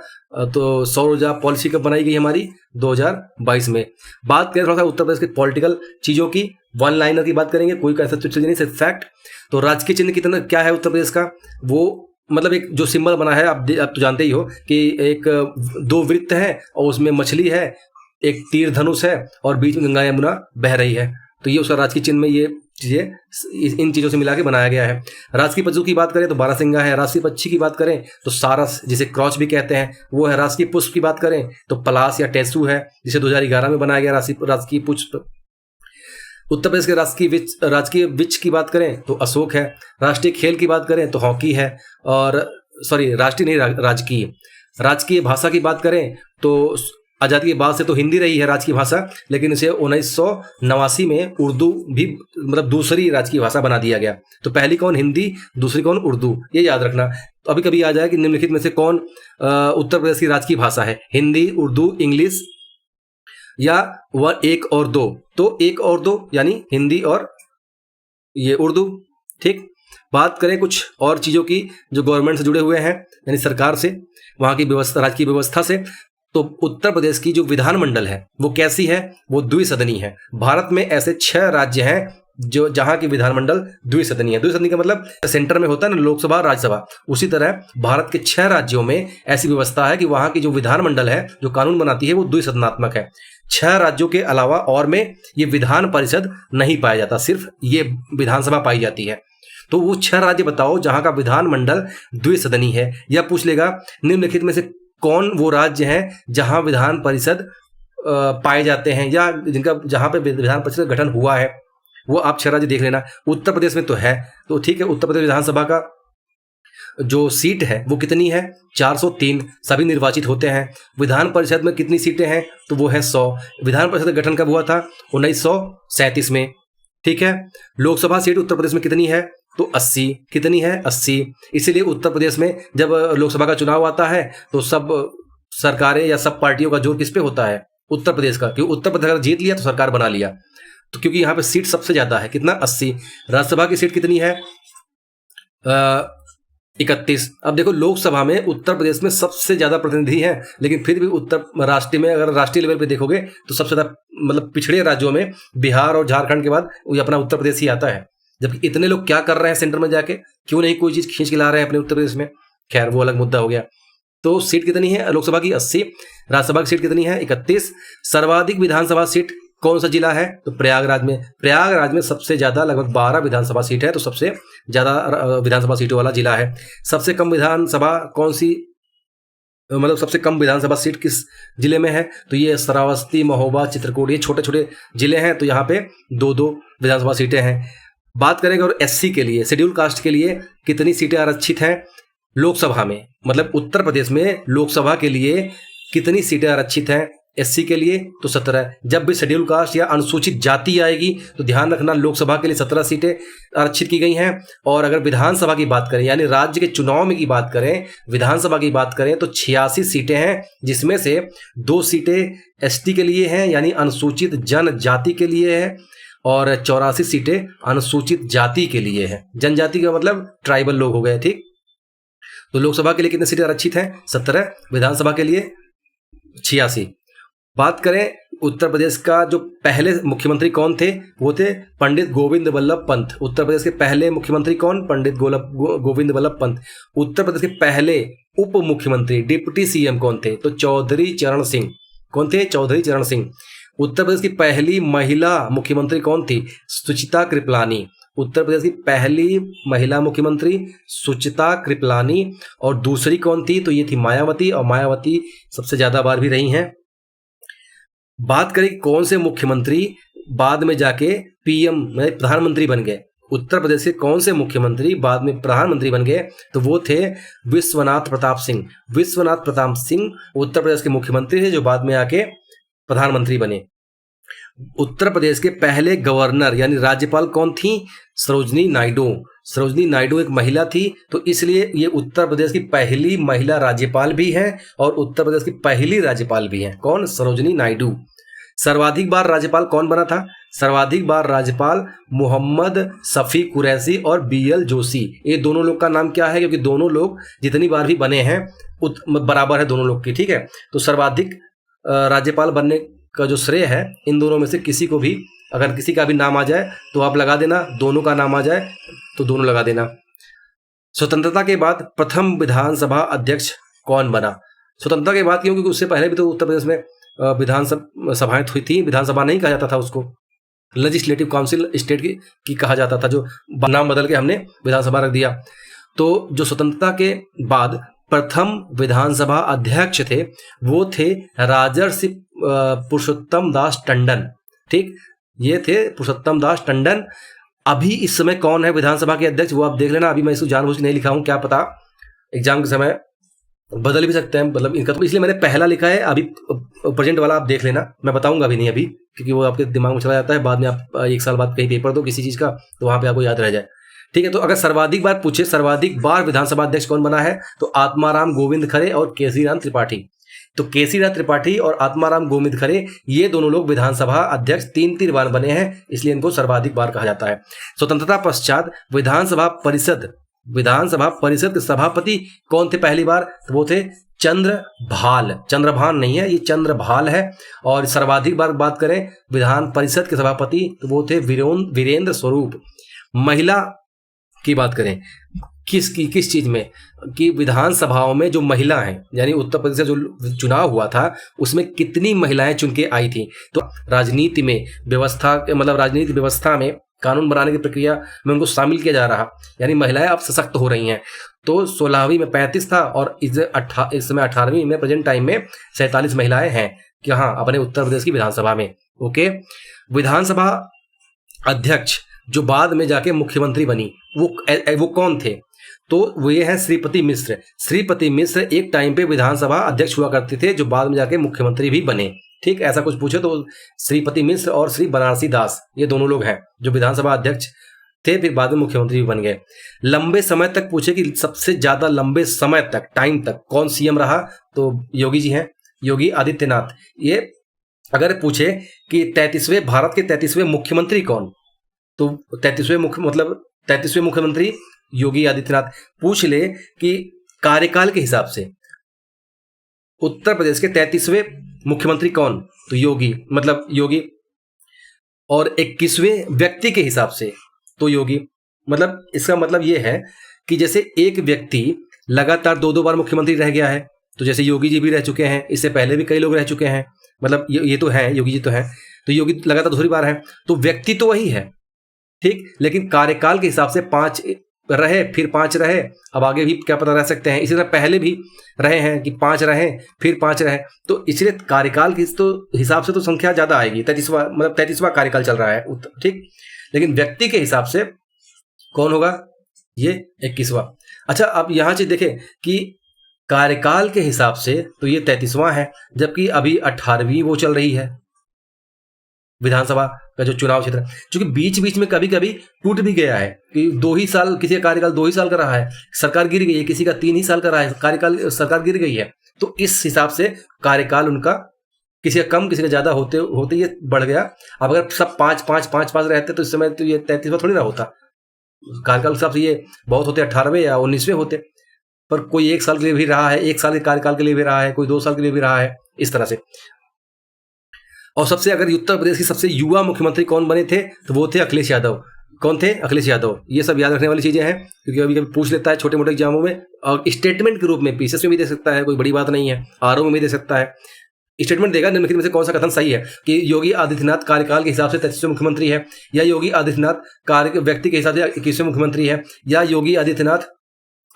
S1: तो सौर ऊर्जा पॉलिसी कब बनाई गई हमारी? 2022 में। बात करें थोड़ा सा उत्तर प्रदेश के पॉलिटिकल चीज़ों की, वन लाइनर की बात करेंगे, कोई ऐसा चीज नहीं, सिर्फ फैक्ट। तो राजकीय चिन्ह कितना क्या है उत्तर प्रदेश का? वो मतलब एक जो सिंबल बना है, आप तो जानते ही हो कि एक 2 वृत्त है और उसमें मछली है, एक तीर धनुष है और बीच में गंगा यमुना बह रही है। तो ये उसका राजकीय चिन्ह में ये चीजें इन चीजों से मिला के बनाया गया है। राजकीय पशु की बात करें तो बारहसिंगा है। राष्ट्रीय पक्षी की बात करें तो सारस, जिसे क्रॉच भी कहते हैं, वो है। राजकीय पुष्प की बात करें तो पलाश या टेसू है, जिसे 2011 में बनाया गया राजकीय पुष्प। उत्तर प्रदेश के राजकीय वृक्ष की बात करें तो अशोक है। राष्ट्रीय खेल की बात करें तो हॉकी है, और राष्ट्रीय नहीं, राजकीय। राजकीय भाषा की बात करें तो आज़ादी के बाद से तो हिंदी रही है राजकीय भाषा, लेकिन इसे 1989 में उर्दू भी, मतलब दूसरी राजकीय भाषा बना दिया गया। तो पहली कौन? हिंदी, दूसरी कौन? उर्दू। ये याद रखना। तो अभी कभी आ जाए कि निम्नलिखित में से कौन उत्तर प्रदेश की राजकीय भाषा है? हिंदी, उर्दू, इंग्लिश या वह 1 और 2? तो 1 और 2 यानी हिंदी और ये उर्दू। ठीक, बात करें कुछ और चीज़ों की जो गवर्नमेंट से जुड़े हुए हैं, यानी सरकार से, वहाँ की व्यवस्था, राजकीय व्यवस्था से। तो उत्तर प्रदेश की जो विधानमंडल है वो कैसी है? वो द्विसदनी है। भारत में ऐसे 6 राज्य हैं जो जहाँ की विधानमंडल द्विसदनी है। द्विसदनी का मतलब सेंटर में होता है ना लोकसभा, राज्यसभा, उसी तरह भारत के 6 राज्यों में ऐसी व्यवस्था है कि वहाँ की जो विधानमंडल है, जो कानून बनाती है, वो द्विसदनात्मक है। 6 राज्यों के अलावा और में ये विधान परिषद नहीं पाया जाता, सिर्फ ये विधानसभा पाई जाती है। तो वो 6 राज्य बताओ जहां का विधानमंडल द्विसदनी है। या पूछ लेगा निम्नलिखित में से कौन वो राज्य हैं जहां विधान परिषद पाए जाते हैं, या जिनका जहां पे विधान परिषद गठन हुआ है, वो आप 6 राज्य देख लेना। उत्तर प्रदेश में तो है, तो ठीक है। उत्तर प्रदेश विधानसभा का जो सीट है वो कितनी है? 403, सभी निर्वाचित होते हैं। विधान परिषद में कितनी सीटें हैं? तो वो है 100। विधान परिषद का गठन कब हुआ था? 1937 में। ठीक है। लोकसभा सीट उत्तर प्रदेश में कितनी है? तो 80। कितनी है? 80। इसीलिए उत्तर प्रदेश में जब लोकसभा का चुनाव आता है तो सब सरकारें या सब पार्टियों का जोर किस पे होता है? उत्तर प्रदेश का, क्योंकि उत्तर प्रदेश अगर जीत लिया तो सरकार बना लिया। तो क्योंकि यहाँ पे सीट सबसे ज्यादा है, कितना? 80। राज्यसभा की सीट कितनी है? 31। अब देखो लोकसभा में उत्तर प्रदेश में सबसे ज्यादा प्रतिनिधि हैं, लेकिन फिर भी उत्तर राष्ट्रीय में, अगर राष्ट्रीय लेवल पे देखोगे तो सबसे ज्यादा, मतलब पिछड़े राज्यों में बिहार और झारखंड के बाद वो अपना उत्तर प्रदेश ही आता है। जबकि इतने लोग क्या कर रहे हैं सेंटर में जाके, क्यों नहीं कोई चीज खींच के ला रहे हैं अपने उत्तर प्रदेश में? खैर वो अलग मुद्दा हो गया। तो सीट कितनी है लोकसभा की? 80। राज्यसभा की सीट कितनी है? 31। सर्वाधिक विधानसभा सीट कौन सा जिला है? तो प्रयागराज में। प्रयागराज में सबसे ज्यादा, लगभग 12 विधानसभा सीट है, तो सबसे ज्यादा विधानसभा सीटों वाला जिला है। सबसे कम विधानसभा कौन सी, मतलब सबसे कम विधानसभा सीट किस जिले में है? तो ये श्रावस्ती, महोबा, चित्रकूट, ये छोटे छोटे जिले हैं, तो यहाँ पे 2-2 विधानसभा सीटें हैं। बात करेंगे और एससी के लिए, शेड्यूल कास्ट के लिए कितनी सीटें आरक्षित हैं लोकसभा में? मतलब उत्तर प्रदेश में लोकसभा के लिए कितनी सीटें आरक्षित हैं एससी के लिए? तो 17। जब भी शेड्यूल कास्ट या अनुसूचित जाति आएगी तो ध्यान रखना लोकसभा के लिए 17 सीटें आरक्षित की गई हैं। और अगर विधानसभा की बात करें, यानी राज्य के चुनाव में की बात करें, विधानसभा की बात करें, तो 86 सीटें हैं, जिसमें से 2 सीटें एसटी के लिए हैं, यानी अनुसूचित जनजाति के लिए है, और 84 सीटें अनुसूचित जाति के लिए है। जनजाति का मतलब ट्राइबल लोग हो गए। ठीक, तो लोकसभा के लिए कितने सीटें आरक्षित हैं? 17। विधानसभा के लिए 86। बात करें उत्तर प्रदेश का जो पहले मुख्यमंत्री कौन थे? वो थे पंडित गोविंद वल्लभ पंत। उत्तर प्रदेश के पहले मुख्यमंत्री कौन? पंडित गोविंद वल्लभ पंत। उत्तर प्रदेश के पहले उप मुख्यमंत्री, डिप्टी सीएम कौन थे? तो चौधरी चरण सिंह। कौन थे? चौधरी चरण सिंह। उत्तर प्रदेश की पहली महिला मुख्यमंत्री कौन थी? सुचिता कृपलानी। उत्तर प्रदेश की पहली महिला मुख्यमंत्री सुचिता कृपलानी। और दूसरी कौन थी? तो ये थी मायावती, और मायावती सबसे ज्यादा बार भी रही हैं। बात करें कौन से मुख्यमंत्री बाद में जाके पीएम, प्रधानमंत्री बन गए? उत्तर प्रदेश के कौन से मुख्यमंत्री बाद में प्रधानमंत्री बन गए? तो वो थे विश्वनाथ प्रताप सिंह। विश्वनाथ प्रताप सिंह उत्तर प्रदेश के मुख्यमंत्री थे जो बाद में आके प्रधानमंत्री बने। उत्तर प्रदेश के पहले गवर्नर यानी राज्यपाल कौन थी? सरोजनी नायडू। सरोजनी नायडू एक महिला थी, तो इसलिए ये उत्तर प्रदेश की पहली महिला राज्यपाल भी हैं और उत्तर प्रदेश की पहली राज्यपाल भी हैं। कौन? सरोजनी नायडू। सर्वाधिक बार राज्यपाल कौन बना था? सर्वाधिक बार राज्यपाल मोहम्मद शफी कुरैशी और बीएल जोशी। ये दोनों लोग का नाम क्या है? क्योंकि दोनों लोग जितनी बार भी बने हैं बराबर है दोनों लोग की, ठीक है। तो सर्वाधिक राज्यपाल बनने का जो श्रेय है इन दोनों में से किसी को भी, अगर किसी का भी नाम आ जाए तो आप लगा देना, दोनों का नाम आ जाए तो दोनों लगा देना। स्वतंत्रता के बाद प्रथम विधानसभा अध्यक्ष कौन बना? स्वतंत्रता के बाद क्योंकि उससे पहले भी तो उत्तर प्रदेश में विधानसभाएं हुई थी। विधानसभा नहीं कहा जाता था उसको, लेजिस्लेटिव काउंसिल स्टेट की कहा जाता था, जो नाम बदल के हमने विधानसभा रख दिया। तो जो स्वतंत्रता के बाद प्रथम विधानसभा अध्यक्ष थे वो थे राजर्षि पुरुषोत्तम दास टंडन, ठीक, ये थे पुरुषोत्तम दास टंडन। अभी इस समय कौन है विधानसभा के अध्यक्ष वो आप देख लेना। अभी मैं इसको जानबूझ के नहीं लिखा हूं, क्या पता एग्जाम के समय बदल भी सकते हैं, मतलब इनका, तो इसलिए मैंने पहला लिखा है। अभी प्रेजेंट वाला आप देख लेना, मैं बताऊंगा भी नहीं अभी, क्योंकि वो आपके दिमाग में चला जाता है। बाद में आप एक साल बाद कहीं पेपर दो किसी चीज का तो वहां पे आपको याद रह जाए, ठीक है। तो अगर सर्वाधिक बार पूछे सर्वाधिक बार विधानसभा अध्यक्ष कौन बना है तो आत्माराम गोविंद खरे और केसीराम त्रिपाठी। तो केसीराम त्रिपाठी और आत्माराम गोविंद खरे ये दोनों लोग विधानसभा अध्यक्ष 3 बार बने हैं, इसलिए इनको सर्वाधिक बार कहा जाता है। स्वतंत्रता पश्चात विधानसभा परिषद के सभापति कौन थे पहली बार? तो वो थे चंद्रभान। चंद्रभान नहीं है, ये चंद्रभान है। और सर्वाधिक बार बात करें विधान परिषद के सभापति तो वो थे वीरेंद्र स्वरूप। महिला की बात करें किस चीज में कि विधानसभाओं में जो महिला हैं, यानी उत्तर प्रदेश से जो चुनाव हुआ था उसमें कितनी महिलाएं चुन के आई थी। तो राजनीति में राजनीति व्यवस्था में कानून बनाने की प्रक्रिया में उनको शामिल किया जा रहा, यानी महिलाएं अब सशक्त हो रही हैं। तो 16वीं में 35 था और इस समय 18वीं में प्रेजेंट टाइम में 47 महिलाएं हैं कि हाँ अपने उत्तर प्रदेश की विधानसभा में। ओके, विधानसभा अध्यक्ष जो बाद में जाके मुख्यमंत्री बनी वो कौन थे? तो वो ये हैं श्रीपति मिश्र। श्रीपति मिश्र एक टाइम पे विधानसभा अध्यक्ष हुआ करते थे जो बाद में जाके मुख्यमंत्री भी बने, ठीक। ऐसा कुछ पूछे तो श्रीपति मिश्र और श्री बनारसी दास ये दोनों लोग हैं जो विधानसभा अध्यक्ष थे फिर बाद में मुख्यमंत्री भी बन गए। लंबे समय तक पूछे कि सबसे ज्यादा लंबे समय तक टाइम तक कौन सीएम रहा तो योगी जी हैं, योगी आदित्यनाथ। ये अगर पूछे कि 33वें भारत के 33वें मुख्यमंत्री कौन तो 33वें मुख्यमंत्री योगी आदित्यनाथ। पूछ ले कि कार्यकाल के हिसाब से उत्तर प्रदेश के 33वें मुख्यमंत्री कौन तो योगी। और 21वें व्यक्ति के हिसाब से तो योगी। मतलब इसका मतलब ये है कि जैसे एक व्यक्ति लगातार 2 बार मुख्यमंत्री रह गया है तो जैसे योगी जी भी रह चुके हैं, इससे पहले भी कई लोग रह चुके हैं, मतलब ये तो है योगी जी तो हैं, तो योगी लगातार 2 बार है तो व्यक्ति तो वही है, ठीक। लेकिन कार्यकाल के हिसाब से 5 रहे फिर 5 रहे, अब आगे भी क्या पता रह सकते हैं। इसी तरह पहले भी रहे हैं कि 5 रहे फिर 5 रहे, तो इसलिए कार्यकाल के तो हिसाब से तो संख्या ज्यादा आएगी। 33वां कार्यकाल चल रहा है, ठीक। लेकिन व्यक्ति के हिसाब से कौन होगा? ये 21वां। अच्छा, अब यहां चीज देखें कि कार्यकाल के हिसाब से तो ये 33वां है, जबकि अभी 18वीं वो चल रही है विधानसभा का जो चुनाव क्षेत्र, क्योंकि बीच बीच में कभी कभी टूट भी गया है कि 2 ही साल, किसी का कार्यकाल 2 ही साल का रहा है, सरकार गिर गई है, किसी का 3 ही साल का रहा है कार्यकाल, सरकार गिर गई है। तो इस हिसाब से कार्यकाल उनका किसी का कम किसी का ज्यादा होते होते ये बढ़ गया। अब अगर सब 5 रहते तो इस समय तो ये 33वां थोड़ी ना होता। कार्यकाल के हिसाब से ये बहुत होते 18वें या 19वें होते, पर कोई 1 साल के लिए भी रहा है, 1 साल के कार्यकाल के लिए भी रहा है, कोई 2 साल के लिए भी रहा है, इस तरह से। और सबसे अगर उत्तर प्रदेश की सबसे युवा मुख्यमंत्री कौन बने थे तो वो थे अखिलेश यादव। कौन थे? अखिलेश यादव। ये सब याद रखने वाली चीजें हैं क्योंकि कभी कभी पूछ लेता है छोटे मोटे एग्जामों में, और स्टेटमेंट के रूप में पीसीएस में भी दे सकता है, कोई बड़ी बात नहीं है, आरओ में भी दे सकता है। स्टेटमेंट देगा निम्नलिखित में से कौन सा कथन सही है कि योगी आदित्यनाथ कार्यकाल के हिसाब से 33वें मुख्यमंत्री है, या योगी आदित्यनाथ कार्य व्यक्ति के हिसाब से 21वें मुख्यमंत्री है, या योगी आदित्यनाथ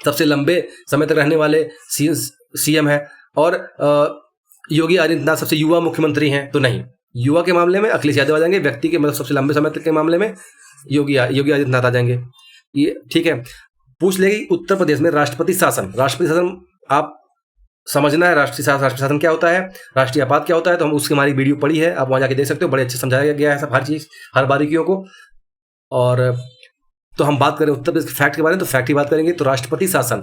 S1: सबसे लंबे समय तक रहने वाले सीएम है, और योगी आदित्यनाथ सबसे युवा मुख्यमंत्री हैं। तो नहीं, युवा के मामले में अखिलेश यादव आ जाएंगे, व्यक्ति के मतलब सबसे लंबे समय तक के मामले में योगी आदित्यनाथ आ जाएंगे। ये ठीक है। पूछ लेगी उत्तर प्रदेश में राष्ट्रपति शासन आप समझना है राष्ट्रीय शासन क्या होता है, राष्ट्रीय आपात क्या होता है, तो हम उसकी हमारी वीडियो पड़ी है, आप वहाँ जाके देख सकते हो, बड़े अच्छे समझाया गया है सब, हर चीज़, हर बारीकियों को। और तो हम बात करें उत्तर प्रदेश के फैक्ट के बारे में, तो फैक्ट की बात करेंगे तो राष्ट्रपति शासन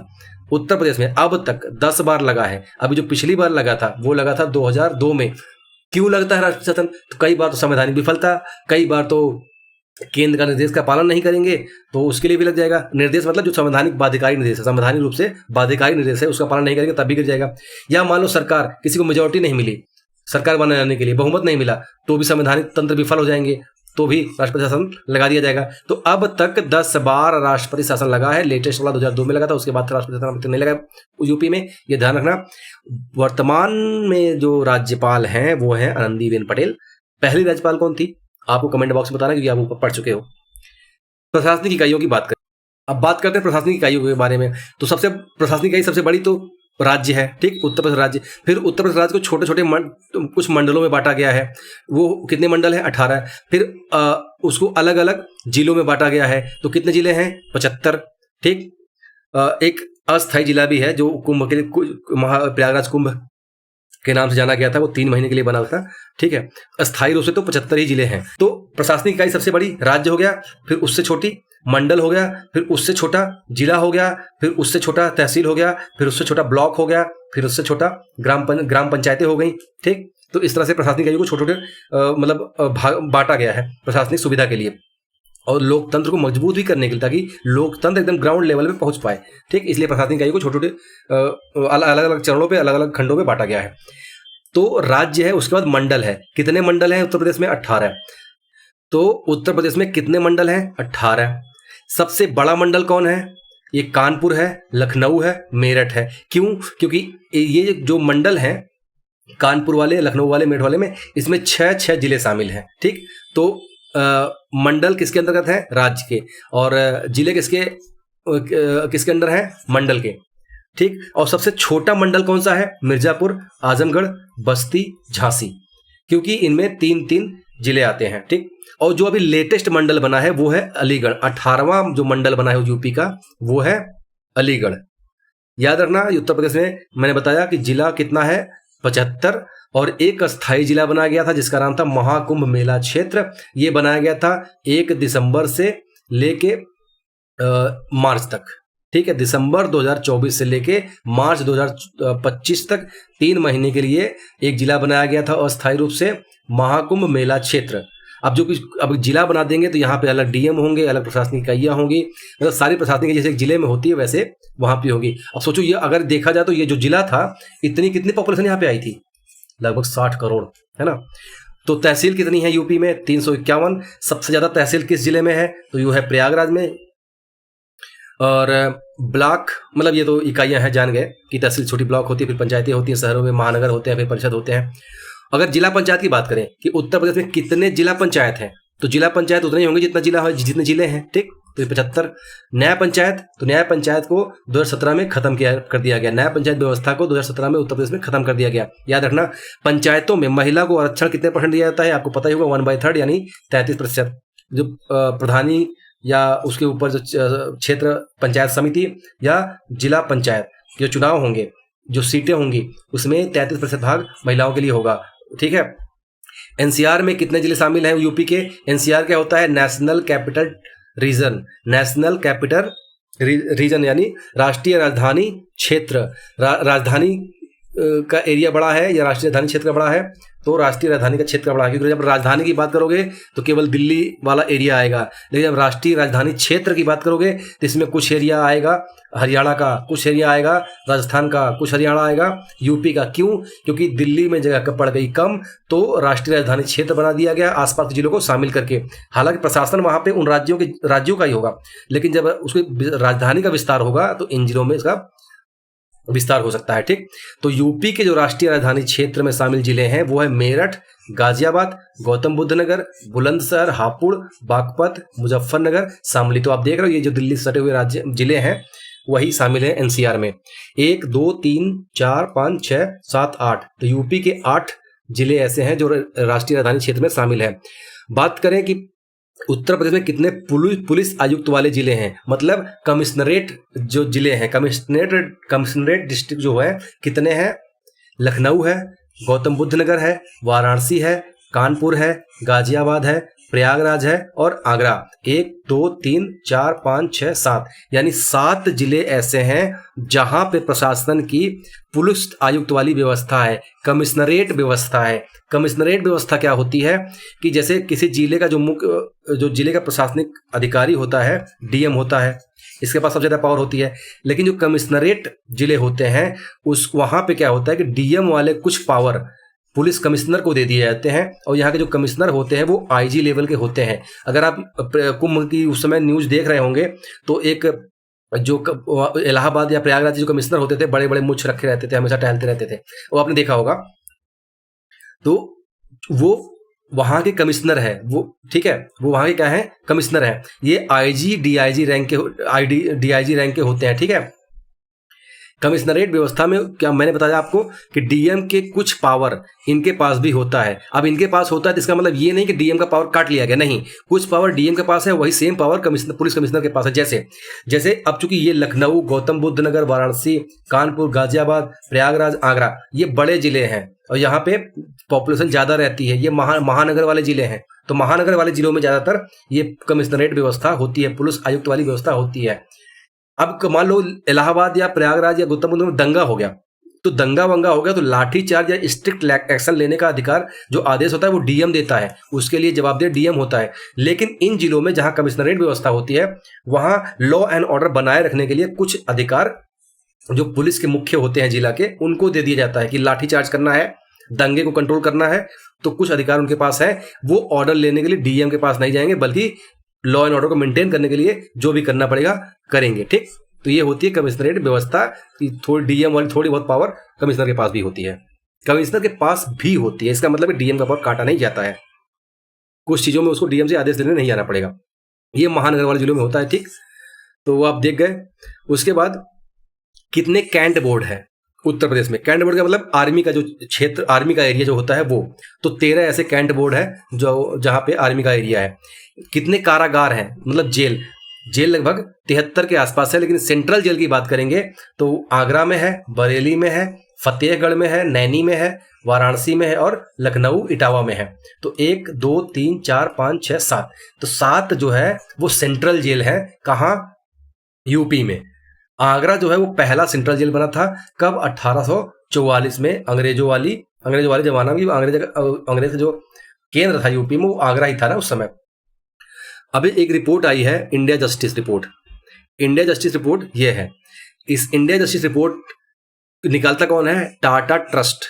S1: उत्तर प्रदेश में अब तक 10 बार लगा है। अभी जो पिछली बार लगा था वो लगा था 2002 में। क्यों लगता है राष्ट्रपति शासन? तो कई बार तो संवैधानिक विफलता, कई बार तो केंद्र का निर्देश का पालन नहीं करेंगे, तो उसके लिए भी लग जाएगा। निर्देश मतलब जो संवैधानिक बाध्यकारी निर्देश है, संवैधानिक रूप से बाध्यकारी निर्देश है, उसका पालन नहीं करेंगे तब भी गिर जाएगा। या मान लो सरकार, किसी को मेजोरिटी नहीं मिली, सरकार बनाने के लिए बहुमत नहीं मिला, तो भी संवैधानिक तंत्र विफल हो जाएंगे, तो भी राष्ट्रपति शासन लगा दिया जाएगा। तो अब तक 10 बार राष्ट्रपति शासन लगा है। लेटेस्ट वाला 2002 में लगा था, उसके बाद राष्ट्रपति शासन नहीं लगा यूपी में, ये ध्यान रखना। वर्तमान में जो राज्यपाल हैं वो हैं आनंदीबेन पटेल। पहली राज्यपाल कौन थी आपको कमेंट बॉक्स में बताना, क्योंकि आप ऊपर पढ़ चुके हो। प्रशासनिक इकाइयों की बात करें, अब बात करते हैं प्रशासनिक इकाइयों के बारे में। तो सबसे प्रशासनिक इकाई सबसे बड़ी तो राज्य है, ठीक, उत्तर प्रदेश राज्य। फिर उत्तर प्रदेश राज्य को छोटे छोटे कुछ मंडलों में बांटा गया है। वो कितने मंडल हैं? 18। फिर उसको अलग अलग जिलों में बांटा गया है। तो कितने जिले हैं? 75, ठीक। एक अस्थायी जिला भी है जो कुंभ के लिए, प्रयागराज कुंभ के नाम से जाना गया था, वो 3 महीने के लिए बना था, ठीक है। अस्थायी रूप से तो 75 ही जिले हैं। तो प्रशासनिक इकाई सबसे बड़ी राज्य हो गया, फिर उससे छोटी मंडल हो गया, फिर उससे छोटा जिला हो गया, फिर उससे छोटा तहसील हो गया, फिर उससे छोटा ब्लॉक हो गया, फिर उससे छोटा ग्राम पंचायतें हो गई, ठीक। तो इस तरह से प्रशासनिक इकाइयों को छोटे छोटे मतलब बांटा गया है प्रशासनिक सुविधा के लिए और लोकतंत्र को मजबूत भी करने के लिए, ताकि लोकतंत्र एकदम ग्राउंड लेवल पे पहुंच पाए, ठीक। इसलिए प्रशासनिक इकाइयों को छोटे छोटे अलग अलग चरणों पे, अलग अलग खंडों में बांटा गया है। तो राज्य है, उसके बाद मंडल है। कितने मंडल हैं उत्तर प्रदेश में? 18। तो उत्तर प्रदेश में कितने मंडल हैं? 18। सबसे बड़ा मंडल कौन है? ये कानपुर है, लखनऊ है, मेरठ है। क्यों? क्योंकि ये जो मंडल हैं, कानपुर वाले, लखनऊ वाले, मेरठ वाले में, इसमें 6 जिले शामिल हैं, ठीक। तो मंडल किसके अंतर्गत है? राज्य के। और जिले किसके अंदर है? मंडल के, ठीक। और सबसे छोटा मंडल कौन सा है? मिर्जापुर, आजमगढ़, बस्ती, झांसी, क्योंकि इनमें 3-3 जिले आते हैं, ठीक। और जो अभी लेटेस्ट मंडल बना है वो है अलीगढ़। 18वां जो मंडल बना है यूपी का वो है अलीगढ़। याद रखना, उत्तर प्रदेश में मैंने बताया कि जिला कितना है? 75। और एक अस्थायी जिला बनाया गया था जिसका नाम था महाकुंभ मेला क्षेत्र। ये बनाया गया था 1 दिसंबर से लेके मार्च तक, ठीक है। दिसंबर 2024 से लेके मार्च 2025 तक 3 महीने के लिए एक जिला बनाया गया था अस्थायी रूप से, महाकुंभ मेला क्षेत्र। अब जिला बना देंगे तो यहाँ पे अलग डीएम होंगे, अलग प्रशासनिक इकाइयाँ होंगी, मतलब सारी प्रशासनिक जैसे एक जिले में होती है वैसे वहाँ पे होगी। अब सोचो, ये अगर देखा जाए तो ये जो जिला था, कितनी पॉपुलेशन यहाँ पे आई थी? लगभग 60 करोड़, है ना। तो तहसील कितनी है यूपी में? 351। सबसे ज्यादा तहसील किस जिले में है? तो यू है प्रयागराज में। और ब्लॉक मतलब ये तो इकाइयां हैं, जान गए कि तहसील छोटी ब्लॉक होती है, फिर पंचायतें होती हैं, शहरों में महानगर होते हैं, फिर परिषद होते हैं। अगर जिला पंचायत की बात करें कि उत्तर प्रदेश में कितने जिला पंचायत हैं, तो जिला पंचायत उतने ही होंगे जितने जिले हैं, ठीक। तो 75। न्याय पंचायत, तो न्याय पंचायत को 2017 में खत्म कर दिया गया। न्याय पंचायत व्यवस्था को 2017 में उत्तर प्रदेश में खत्म कर दिया गया। याद रखना, पंचायतों में महिला को आरक्षण कितने परसेंट दिया जाता है आपको पता ही होगा? 1/3 यानी 33%। जो प्रधानी या उसके ऊपर जो क्षेत्र पंचायत समिति या जिला पंचायत जो चुनाव होंगे, जो सीटें होंगी, उसमें 33% भाग महिलाओं के लिए होगा, ठीक है। एनसीआर में कितने जिले शामिल हैं यूपी के? एनसीआर क्या होता है? National capital region. National capital region यानी राष्ट्रीय राजधानी क्षेत्र। राजधानी का एरिया बड़ा है या राष्ट्रीय राजधानी क्षेत्र बड़ा है? तो राष्ट्रीय राजधानी का क्षेत्र बड़ा है, क्योंकि जब राजधानी की बात करोगे तो केवल दिल्ली वाला एरिया आएगा, लेकिन जब राष्ट्रीय राजधानी क्षेत्र की बात करोगे तो इसमें कुछ एरिया आएगा हरियाणा का, कुछ एरिया आएगा राजस्थान का, कुछ हरियाणा आएगा यूपी का। क्यों? क्योंकि दिल्ली में जगह पड़ गई कम, तो राष्ट्रीय राजधानी क्षेत्र बना दिया गया आसपास के जिलों को शामिल करके। हालांकि प्रशासन वहां पे उन राज्यों का ही होगा, लेकिन जब उसकी राजधानी का विस्तार होगा तो इन जिलों में इसका विस्तार हो सकता है, ठीक। तो यूपी के जो राष्ट्रीय राजधानी क्षेत्र में शामिल जिले हैं वो है मेरठ, गाजियाबाद, गौतम बुद्ध नगर, बुलंदशहर, हापुड़, बागपत, मुजफ्फरनगर, शामली। तो आप देख रहे हो ये जो दिल्ली से सटे हुए राज्य जिले हैं वही शामिल है एनसीआर में। 1 2 3 4 5 6 7 8, तो यूपी के 8 जिले ऐसे हैं जो राष्ट्रीय राजधानी क्षेत्र में शामिल है। बात करें कि उत्तर प्रदेश में कितने पुलिस आयुक्त वाले जिले हैं, मतलब कमिश्नरेट जो जिले हैं, कमिश्नरेट डिस्ट्रिक्ट जो है कितने हैं? लखनऊ है, गौतम बुद्ध नगर है, वाराणसी है, कानपुर है, गाजियाबाद है, प्रयागराज है और आगरा। 1 2 3 4 5 6 7 यानी 7 जिले ऐसे हैं जहां पे प्रशासन की पुलिस आयुक्त वाली व्यवस्था है, कमिश्नरेट व्यवस्था है। कमिश्नरेट व्यवस्था क्या होती है कि जैसे किसी जिले का जो जिले का प्रशासनिक अधिकारी होता है, डीएम होता है, इसके पास सबसे ज़्यादा पावर होती है। लेकिन जो कमिश्नरेट जिले होते हैं उस वहाँ पे क्या होता है कि डीएम वाले कुछ पावर पुलिस कमिश्नर को दे दिए जाते हैं और यहाँ के जो कमिश्नर होते हैं वो आईजी लेवल के होते हैं। अगर आप कुंभ की उस समय न्यूज़ देख रहे होंगे तो एक जो इलाहाबाद या प्रयागराज जो कमिश्नर होते थे, बड़े बड़े मुछ रखे रहते थे, हमेशा टहलते रहते थे, वो आपने देखा होगा। तो वो वहाँ के कमिश्नर है, वो ठीक है, वो वहाँ के क्या है? कमिश्नर है। ये आईजी डीआईजी रैंक के डीआईजी रैंक के होते हैं, ठीक है। कमिश्नरेट व्यवस्था में क्या मैंने बताया आपको कि डीएम के कुछ पावर इनके पास भी होता है। अब इनके पास होता है तो इसका मतलब ये नहीं कि डीएम का पावर काट लिया गया, नहीं, कुछ पावर डीएम के पास है, वही सेम पावर पुलिस कमिश्नर के पास है। जैसे अब चूंकि ये लखनऊ, गौतम बुद्ध नगर, वाराणसी, कानपुर, गाजियाबाद, प्रयागराज, आगरा ये बड़े जिले हैं और यहाँ पे पॉपुलेशन ज्यादा रहती है, ये महानगर वाले जिले हैं। तो महानगर वाले जिलों में ज्यादातर ये कमिश्नरेट व्यवस्था होती है, पुलिस आयुक्त वाली व्यवस्था होती है। अब मान लो इलाहाबाद या प्रयागराज या गौतम बुद्ध में दंगा हो गया, तो दंगा वंगा हो गया तो लाठी चार्ज या स्ट्रिक्ट एक्शन लेने का अधिकार जो आदेश होता है वो डीएम देता है, उसके लिए जवाबदेह डीएम होता है। लेकिन इन जिलों में जहां कमिश्नरेट व्यवस्था होती है वहां लॉ एंड ऑर्डर बनाए रखने के लिए कुछ अधिकार जो पुलिस के मुख्य होते हैं जिला के, उनको दे दिया जाता है कि लाठी चार्ज करना है, दंगे को कंट्रोल करना है, तो कुछ अधिकार उनके पास है। वो ऑर्डर लेने के लिए डीएम के पास नहीं जाएंगे, बल्कि लॉ एंड ऑर्डर को मेंटेन करने के लिए जो भी करना पड़ेगा करेंगे, ठीक। तो ये होती है कमिश्नरेट व्यवस्था की थोड़ी डीएम वाली थोड़ी बहुत पावर कमिश्नर के पास भी होती है, कमिश्नर के पास भी होती है। इसका मतलब डीएम का पावर काटा नहीं जाता है, कुछ चीजों में उसको डीएम से आदेश देने नहीं जाना पड़ेगा। ये महानगर वाले जिलों में होता है, ठीक। तो वो आप देख गए। उसके बाद कितने कैंट बोर्ड है उत्तर प्रदेश में? कैंट बोर्ड का मतलब आर्मी का जो क्षेत्र, आर्मी का एरिया जो होता है वो, तो 13 ऐसे कैंट बोर्ड है जो जहां पे आर्मी का एरिया है। कितने कारागार हैं, मतलब जेल लगभग 73 के आसपास है। लेकिन सेंट्रल जेल की बात करेंगे तो आगरा में है, बरेली में है, फतेहगढ़ में है, नैनी में है, वाराणसी में है और लखनऊ इटावा में है। तो 1 2 3 4 5 6 7, तो 7 जो है वो सेंट्रल जेल है। कहाँ? यूपी में। आगरा जो है वो पहला सेंट्रल जेल बना था कब? 1844 में, अंग्रेजों वाले जमाना में। अंग्रेज जो केंद्र था यूपी में वो आगरा ही था ना उस समय। अभी एक रिपोर्ट आई है, India justice report. India justice report ये है। इस इंडिया जस्टिस रिपोर्ट निकालता कौन है? टाटा ट्रस्ट।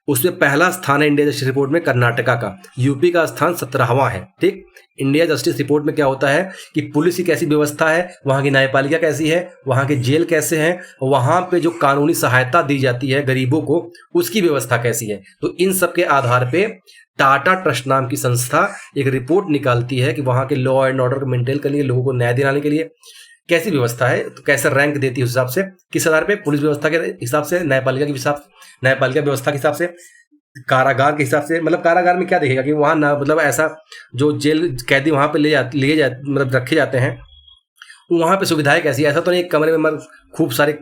S1: उसमें पहला स्थान है इंडिया जस्टिस रिपोर्ट में कर्नाटका का, यूपी का स्थान 17वां है, ठीक। इंडिया जस्टिस रिपोर्ट में क्या होता है कि पुलिस की कैसी व्यवस्था है, वहां की न्यायपालिका कैसी है, वहां के जेल कैसे हैं, वहां पे जो कानूनी सहायता दी जाती है गरीबों को उसकी व्यवस्था कैसी है। तो इन सब के आधार पे टाटा ट्रस्ट नाम की संस्था एक रिपोर्ट निकालती है कि वहां के लॉ एंड ऑर्डर को मेंटेन करने के लिए, लोगों को न्याय दिलाने के लिए कैसी व्यवस्था है, तो कैसे रैंक देती है उस हिसाब से, किस आधार पे, पुलिस व्यवस्था के हिसाब से, न्यायपालिका व्यवस्था के हिसाब से, कारागार के हिसाब से। मतलब कारागार में क्या देखेगा कि वहां ना, मतलब ऐसा जो जेल कैदी वहां पे मतलब रखे जाते हैं, वहां पे सुविधाएं कैसी है। ऐसा तो नहीं एक कमरे में मतलब खूब सारे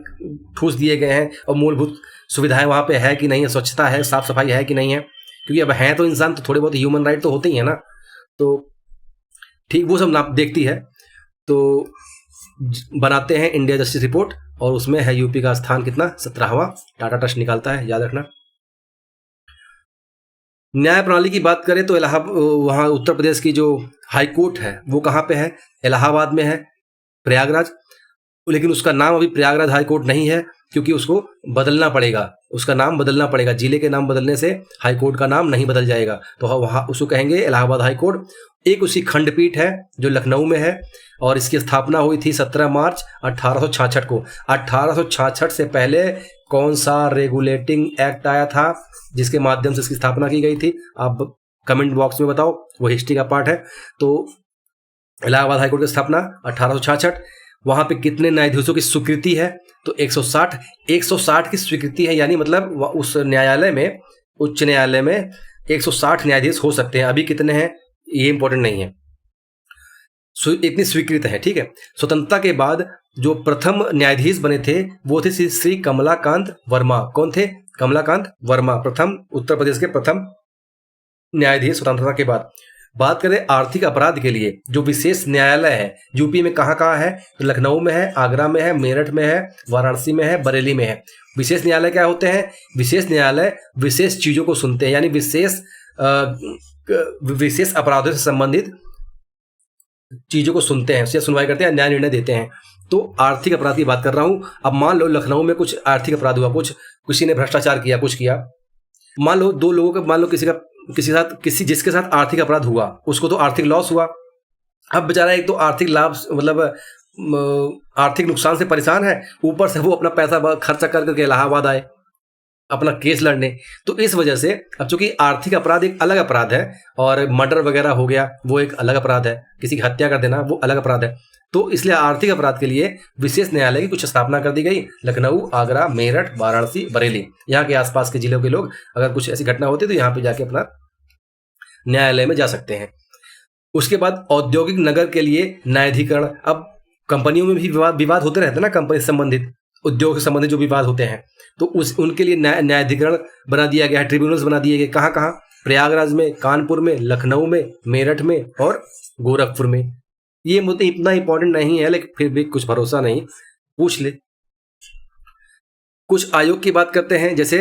S1: ठूस दिए गए हैं और मूलभूत सुविधाएं वहां पे है कि नहीं है, स्वच्छता है, साफ सफाई है कि नहीं है, क्योंकि अब है तो इंसान, तो थोड़े बहुत ह्यूमन राइट तो होते ही है ना, तो ठीक वो सब नाप देखती है। तो बनाते हैं इंडिया जस्टिस रिपोर्ट और उसमें है यूपी का स्थान कितना? 17वां टाटा ट्रस्ट निकालता है, याद रखना। न्याय प्रणाली की बात करें तो वहाँ उत्तर प्रदेश की जो हाई कोर्ट है वो कहाँ पे है? इलाहाबाद में है, प्रयागराज। लेकिन उसका नाम अभी प्रयागराज हाई कोर्ट नहीं है क्योंकि उसको बदलना पड़ेगा, उसका नाम बदलना पड़ेगा। जिले के नाम बदलने से हाई कोर्ट का नाम नहीं बदल जाएगा, तो वहाँ उसको कहेंगे इलाहाबाद हाई कोर्ट। एक उसकी खंडपीठ है जो लखनऊ में है और इसकी स्थापना हुई थी 17 मार्च 1866 को। 1866 से पहले कौन सा रेगुलेटिंग एक्ट आया था जिसके माध्यम से इसकी स्थापना की गई थी? आप कमेंट बॉक्स में बताओ, वो हिस्ट्री का पार्ट है। तो इलाहाबाद हाईकोर्ट की स्थापना 1866। वहां पे कितने न्यायाधीशों की स्वीकृति है? तो 160 की स्वीकृति है, यानी मतलब उस न्यायालय में, उच्च न्यायालय में 160 न्यायाधीश हो सकते हैं। अभी कितने हैं ये इंपॉर्टेंट नहीं है। इतनी स्वीकृत है। ठीक है, स्वतंत्रता के बाद जो प्रथम न्यायाधीश बने थे वो थे श्री कमलाकांत वर्मा। कौन थे? कमलाकांत वर्मा, प्रथम उत्तर प्रदेश के प्रथम न्यायाधीश स्वतंत्रता के बाद। बात करें आर्थिक अपराध के लिए जो विशेष न्यायालय है यूपी में कहाँ कहाँ है, तो लखनऊ में है, आगरा में है, मेरठ में है, वाराणसी में है, बरेली में है। विशेष न्यायालय क्या होते हैं? विशेष न्यायालय विशेष चीजों को सुनते हैं, यानी विशेष अपराधों से संबंधित चीजों को सुनते हैं, उससे सुनवाई करते हैं, न्याय निर्णय देते हैं। तो आर्थिक अपराध की बात कर रहा हूं। अब मान लो लखनऊ में कुछ आर्थिक अपराध हुआ, किसी ने भ्रष्टाचार किया, कुछ किया, मान लो दो लोगों का, मान लो किसी जिसके साथ आर्थिक अपराध हुआ उसको तो आर्थिक लॉस हुआ। अब बेचारा एक तो आर्थिक लाभ मतलब आर्थिक नुकसान से परेशान है, ऊपर से वो अपना पैसा खर्चा करके इलाहाबाद आए अपना केस लड़ने। तो इस वजह से अब चूंकि आर्थिक अपराध एक अलग अपराध है और मर्डर वगैरह हो गया वो एक अलग अपराध है, किसी की हत्या कर देना वो अलग अपराध है। तो इसलिए आर्थिक अपराध के लिए विशेष न्यायालय की कुछ स्थापना कर दी गई। लखनऊ, आगरा, मेरठ, वाराणसी, बरेली, यहाँ के आसपास के जिलों के लोग अगर कुछ ऐसी घटना होती है तो यहाँ पे जाके अपना न्यायालय में जा सकते हैं। उसके बाद औद्योगिक नगर के लिए न्यायाधिकरण। अब कंपनियों में भी विवाद होते रहते हैं ना, कंपनी से संबंधित, उद्योग से संबंधित जो विवाद होते हैं, तो उनके लिए न्यायाधिकरण बना दिया गया है, ट्रिब्यूनल्स बना दिए गए। कहाँ कहाँ? प्रयागराज में, कानपुर में, लखनऊ में, मेरठ में और गोरखपुर में। ये मुद्दे इतना इंपॉर्टेंट नहीं है लेकिन फिर भी कुछ भरोसा नहीं, पूछ ले। कुछ आयोग की बात करते हैं, जैसे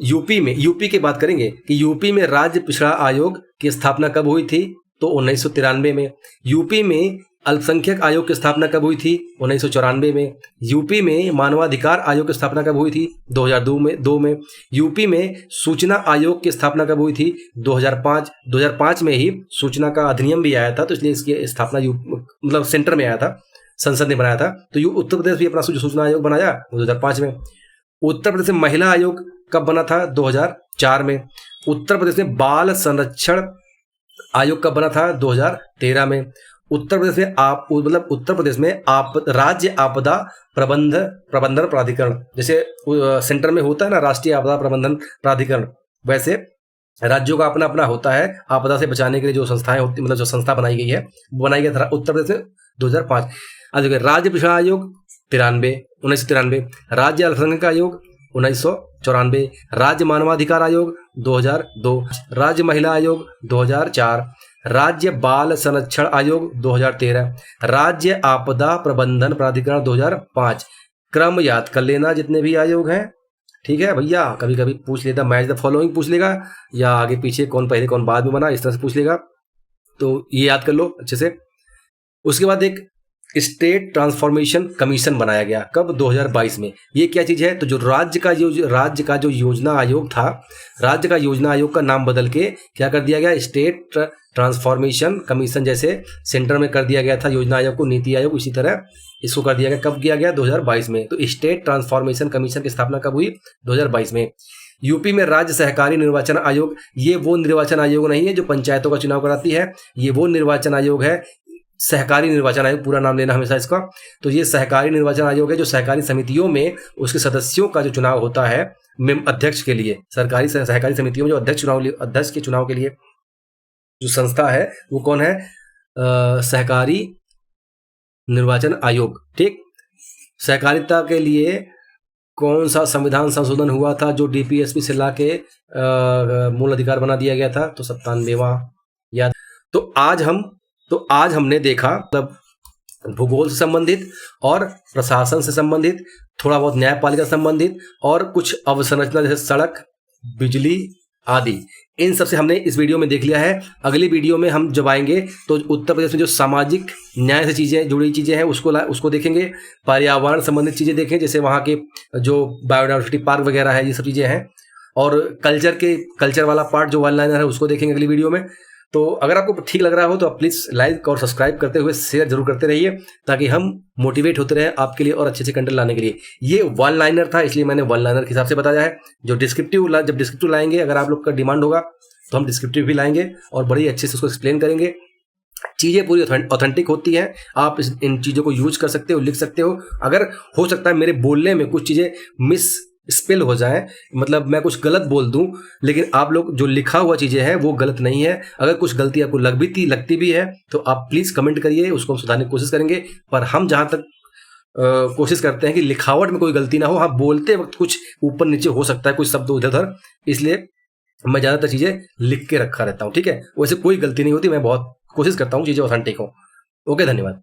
S1: यूपी की बात करेंगे कि यूपी में राज्य पिछड़ा आयोग की स्थापना कब हुई थी, तो 1993 में। यूपी में अल्पसंख्यक आयोग की स्थापना कब हुई थी? 1994 में। यूपी में मानवाधिकार आयोग की स्थापना कब हुई थी? 2002 में। यूपी में सूचना आयोग की स्थापना कब हुई थी? 2005 में ही सूचना का अधिनियम भी आया था, तो इसलिए इसकी स्थापना मतलब सेंटर में आया था, संसद ने बनाया था। तो उत्तर प्रदेश भी अपना सूचना आयोग बनाया 2005 में। उत्तर प्रदेश में महिला आयोग कब बना था? 2004 में। उत्तर प्रदेश में बाल संरक्षण आयोग कब बना था? 2013 में। उत्तर प्रदेश में राज्य आपदा प्रबंधन प्राधिकरण, जैसे सेंटर में होता है ना राष्ट्रीय आपदा प्रबंधन प्राधिकरण, वैसे राज्यों का अपना अपना होता है आपदा से बचाने के लिए जो संस्थाएं होती, मतलब जो संस्था बनाई गई है वो बनाई गई था उत्तर प्रदेश में 2005। आज राज्य पिछड़ा आयोग 1993, राज्य अल्पसंख्यक आयोग 1994, राज्य मानवाधिकार आयोग 2002, राज्य महिला आयोग 2004, राज्य बाल संरक्षण आयोग 2013, राज्य आपदा प्रबंधन प्राधिकरण 2005। क्रम याद कर लेना जितने भी आयोग हैं, ठीक है भैया। कभी कभी पूछ लेता मैच द फॉलोइंग पूछ लेगा, या आगे पीछे कौन पहले कौन बाद में बना, इस तरह से पूछ लेगा, तो ये याद कर लो अच्छे से। उसके बाद एक स्टेट ट्रांसफॉर्मेशन कमीशन बनाया गया, कब? 2022 में। ये क्या चीज है? तो जो राज्य का जो योजना आयोग था, राज्य का योजना आयोग का नाम बदल के क्या कर दिया गया? State transformation commission. जैसे सेंटर में कर दिया गया था योजना आयोग को नीति आयोग, इसी तरह इसको कर दिया गया। कब किया गया? 2022 में। तो स्टेट ट्रांसफॉर्मेशन कमीशन की स्थापना कब हुई? 2022 में। यूपी में राज्य सहकारी निर्वाचन आयोग, ये वो निर्वाचन आयोग नहीं है जो पंचायतों का चुनाव कराती है, ये वो निर्वाचन आयोग है, सहकारी निर्वाचन आयोग पूरा नाम लेना हमेशा इसका। तो ये सहकारी निर्वाचन आयोग है जो सहकारी समितियों में उसके सदस्यों का जो चुनाव होता है अध्यक्ष के लिए, सहकारी समितियों में जो अध्यक्ष के चुनाव के लिए जो संस्था है वो कौन है? सहकारी निर्वाचन आयोग। ठीक, सहकारिता के लिए कौन सा संविधान संशोधन हुआ था जो डीपीएसपी से लाके मूल अधिकार बना दिया गया था? तो 97वां याद। तो आज हमने देखा मतलब भूगोल से संबंधित और प्रशासन से संबंधित, थोड़ा बहुत न्यायपालिका संबंधित और कुछ अवसंरचना जैसे सड़क, बिजली आदि, इन सब से हमने इस वीडियो में देख लिया है। अगली वीडियो में हम जब आएंगे तो उत्तर प्रदेश में जो सामाजिक न्याय से चीज़ें जुड़ी चीज़ें हैं उसको देखेंगे, पर्यावरण संबंधित चीज़ें देखें, जैसे वहाँ के जो बायोडाइवर्सिटी पार्क वगैरह है, ये सब चीज़ें हैं, और कल्चर वाला पार्ट जो वन लाइनर है उसको देखेंगे अगली वीडियो में। तो अगर आपको ठीक लग रहा हो तो आप प्लीज़ लाइक और सब्सक्राइब करते हुए शेयर जरूर करते रहिए, ताकि हम मोटिवेट होते रहें आपके लिए और अच्छे कंटेंट लाने के लिए। ये वन लाइनर था, इसलिए मैंने वन लाइनर के हिसाब से बताया है। जब डिस्क्रिप्टिव लाएंगे, अगर आप लोग का डिमांड होगा तो हम डिस्क्रिप्टिव भी लाएंगे और बड़ी अच्छे से उसको एक्सप्लेन करेंगे। चीज़ें पूरी ऑथेंटिक होती हैं, आप इन चीज़ों को यूज कर सकते हो, लिख सकते हो। अगर हो सकता है मेरे बोलने में कुछ चीज़ें मिस स्पेल हो जाए, मतलब मैं कुछ गलत बोल दूं, लेकिन आप लोग जो लिखा हुआ चीज़ें हैं वो गलत नहीं है। अगर कुछ गलती आपको लगती भी है तो आप प्लीज़ कमेंट करिए, उसको हम सुधारने की कोशिश करेंगे। पर हम जहाँ तक कोशिश करते हैं कि लिखावट में कोई गलती ना हो। हाँ, बोलते वक्त कुछ ऊपर नीचे हो सकता है, कुछ शब्द उधर उधर, इसलिए मैं ज़्यादातर चीज़ें लिख के रखा रहता हूँ। ठीक है, वैसे कोई गलती नहीं होती, मैं बहुत कोशिश करता हूँ चीज़ें ऑथेंटिक हो। ओके, धन्यवाद।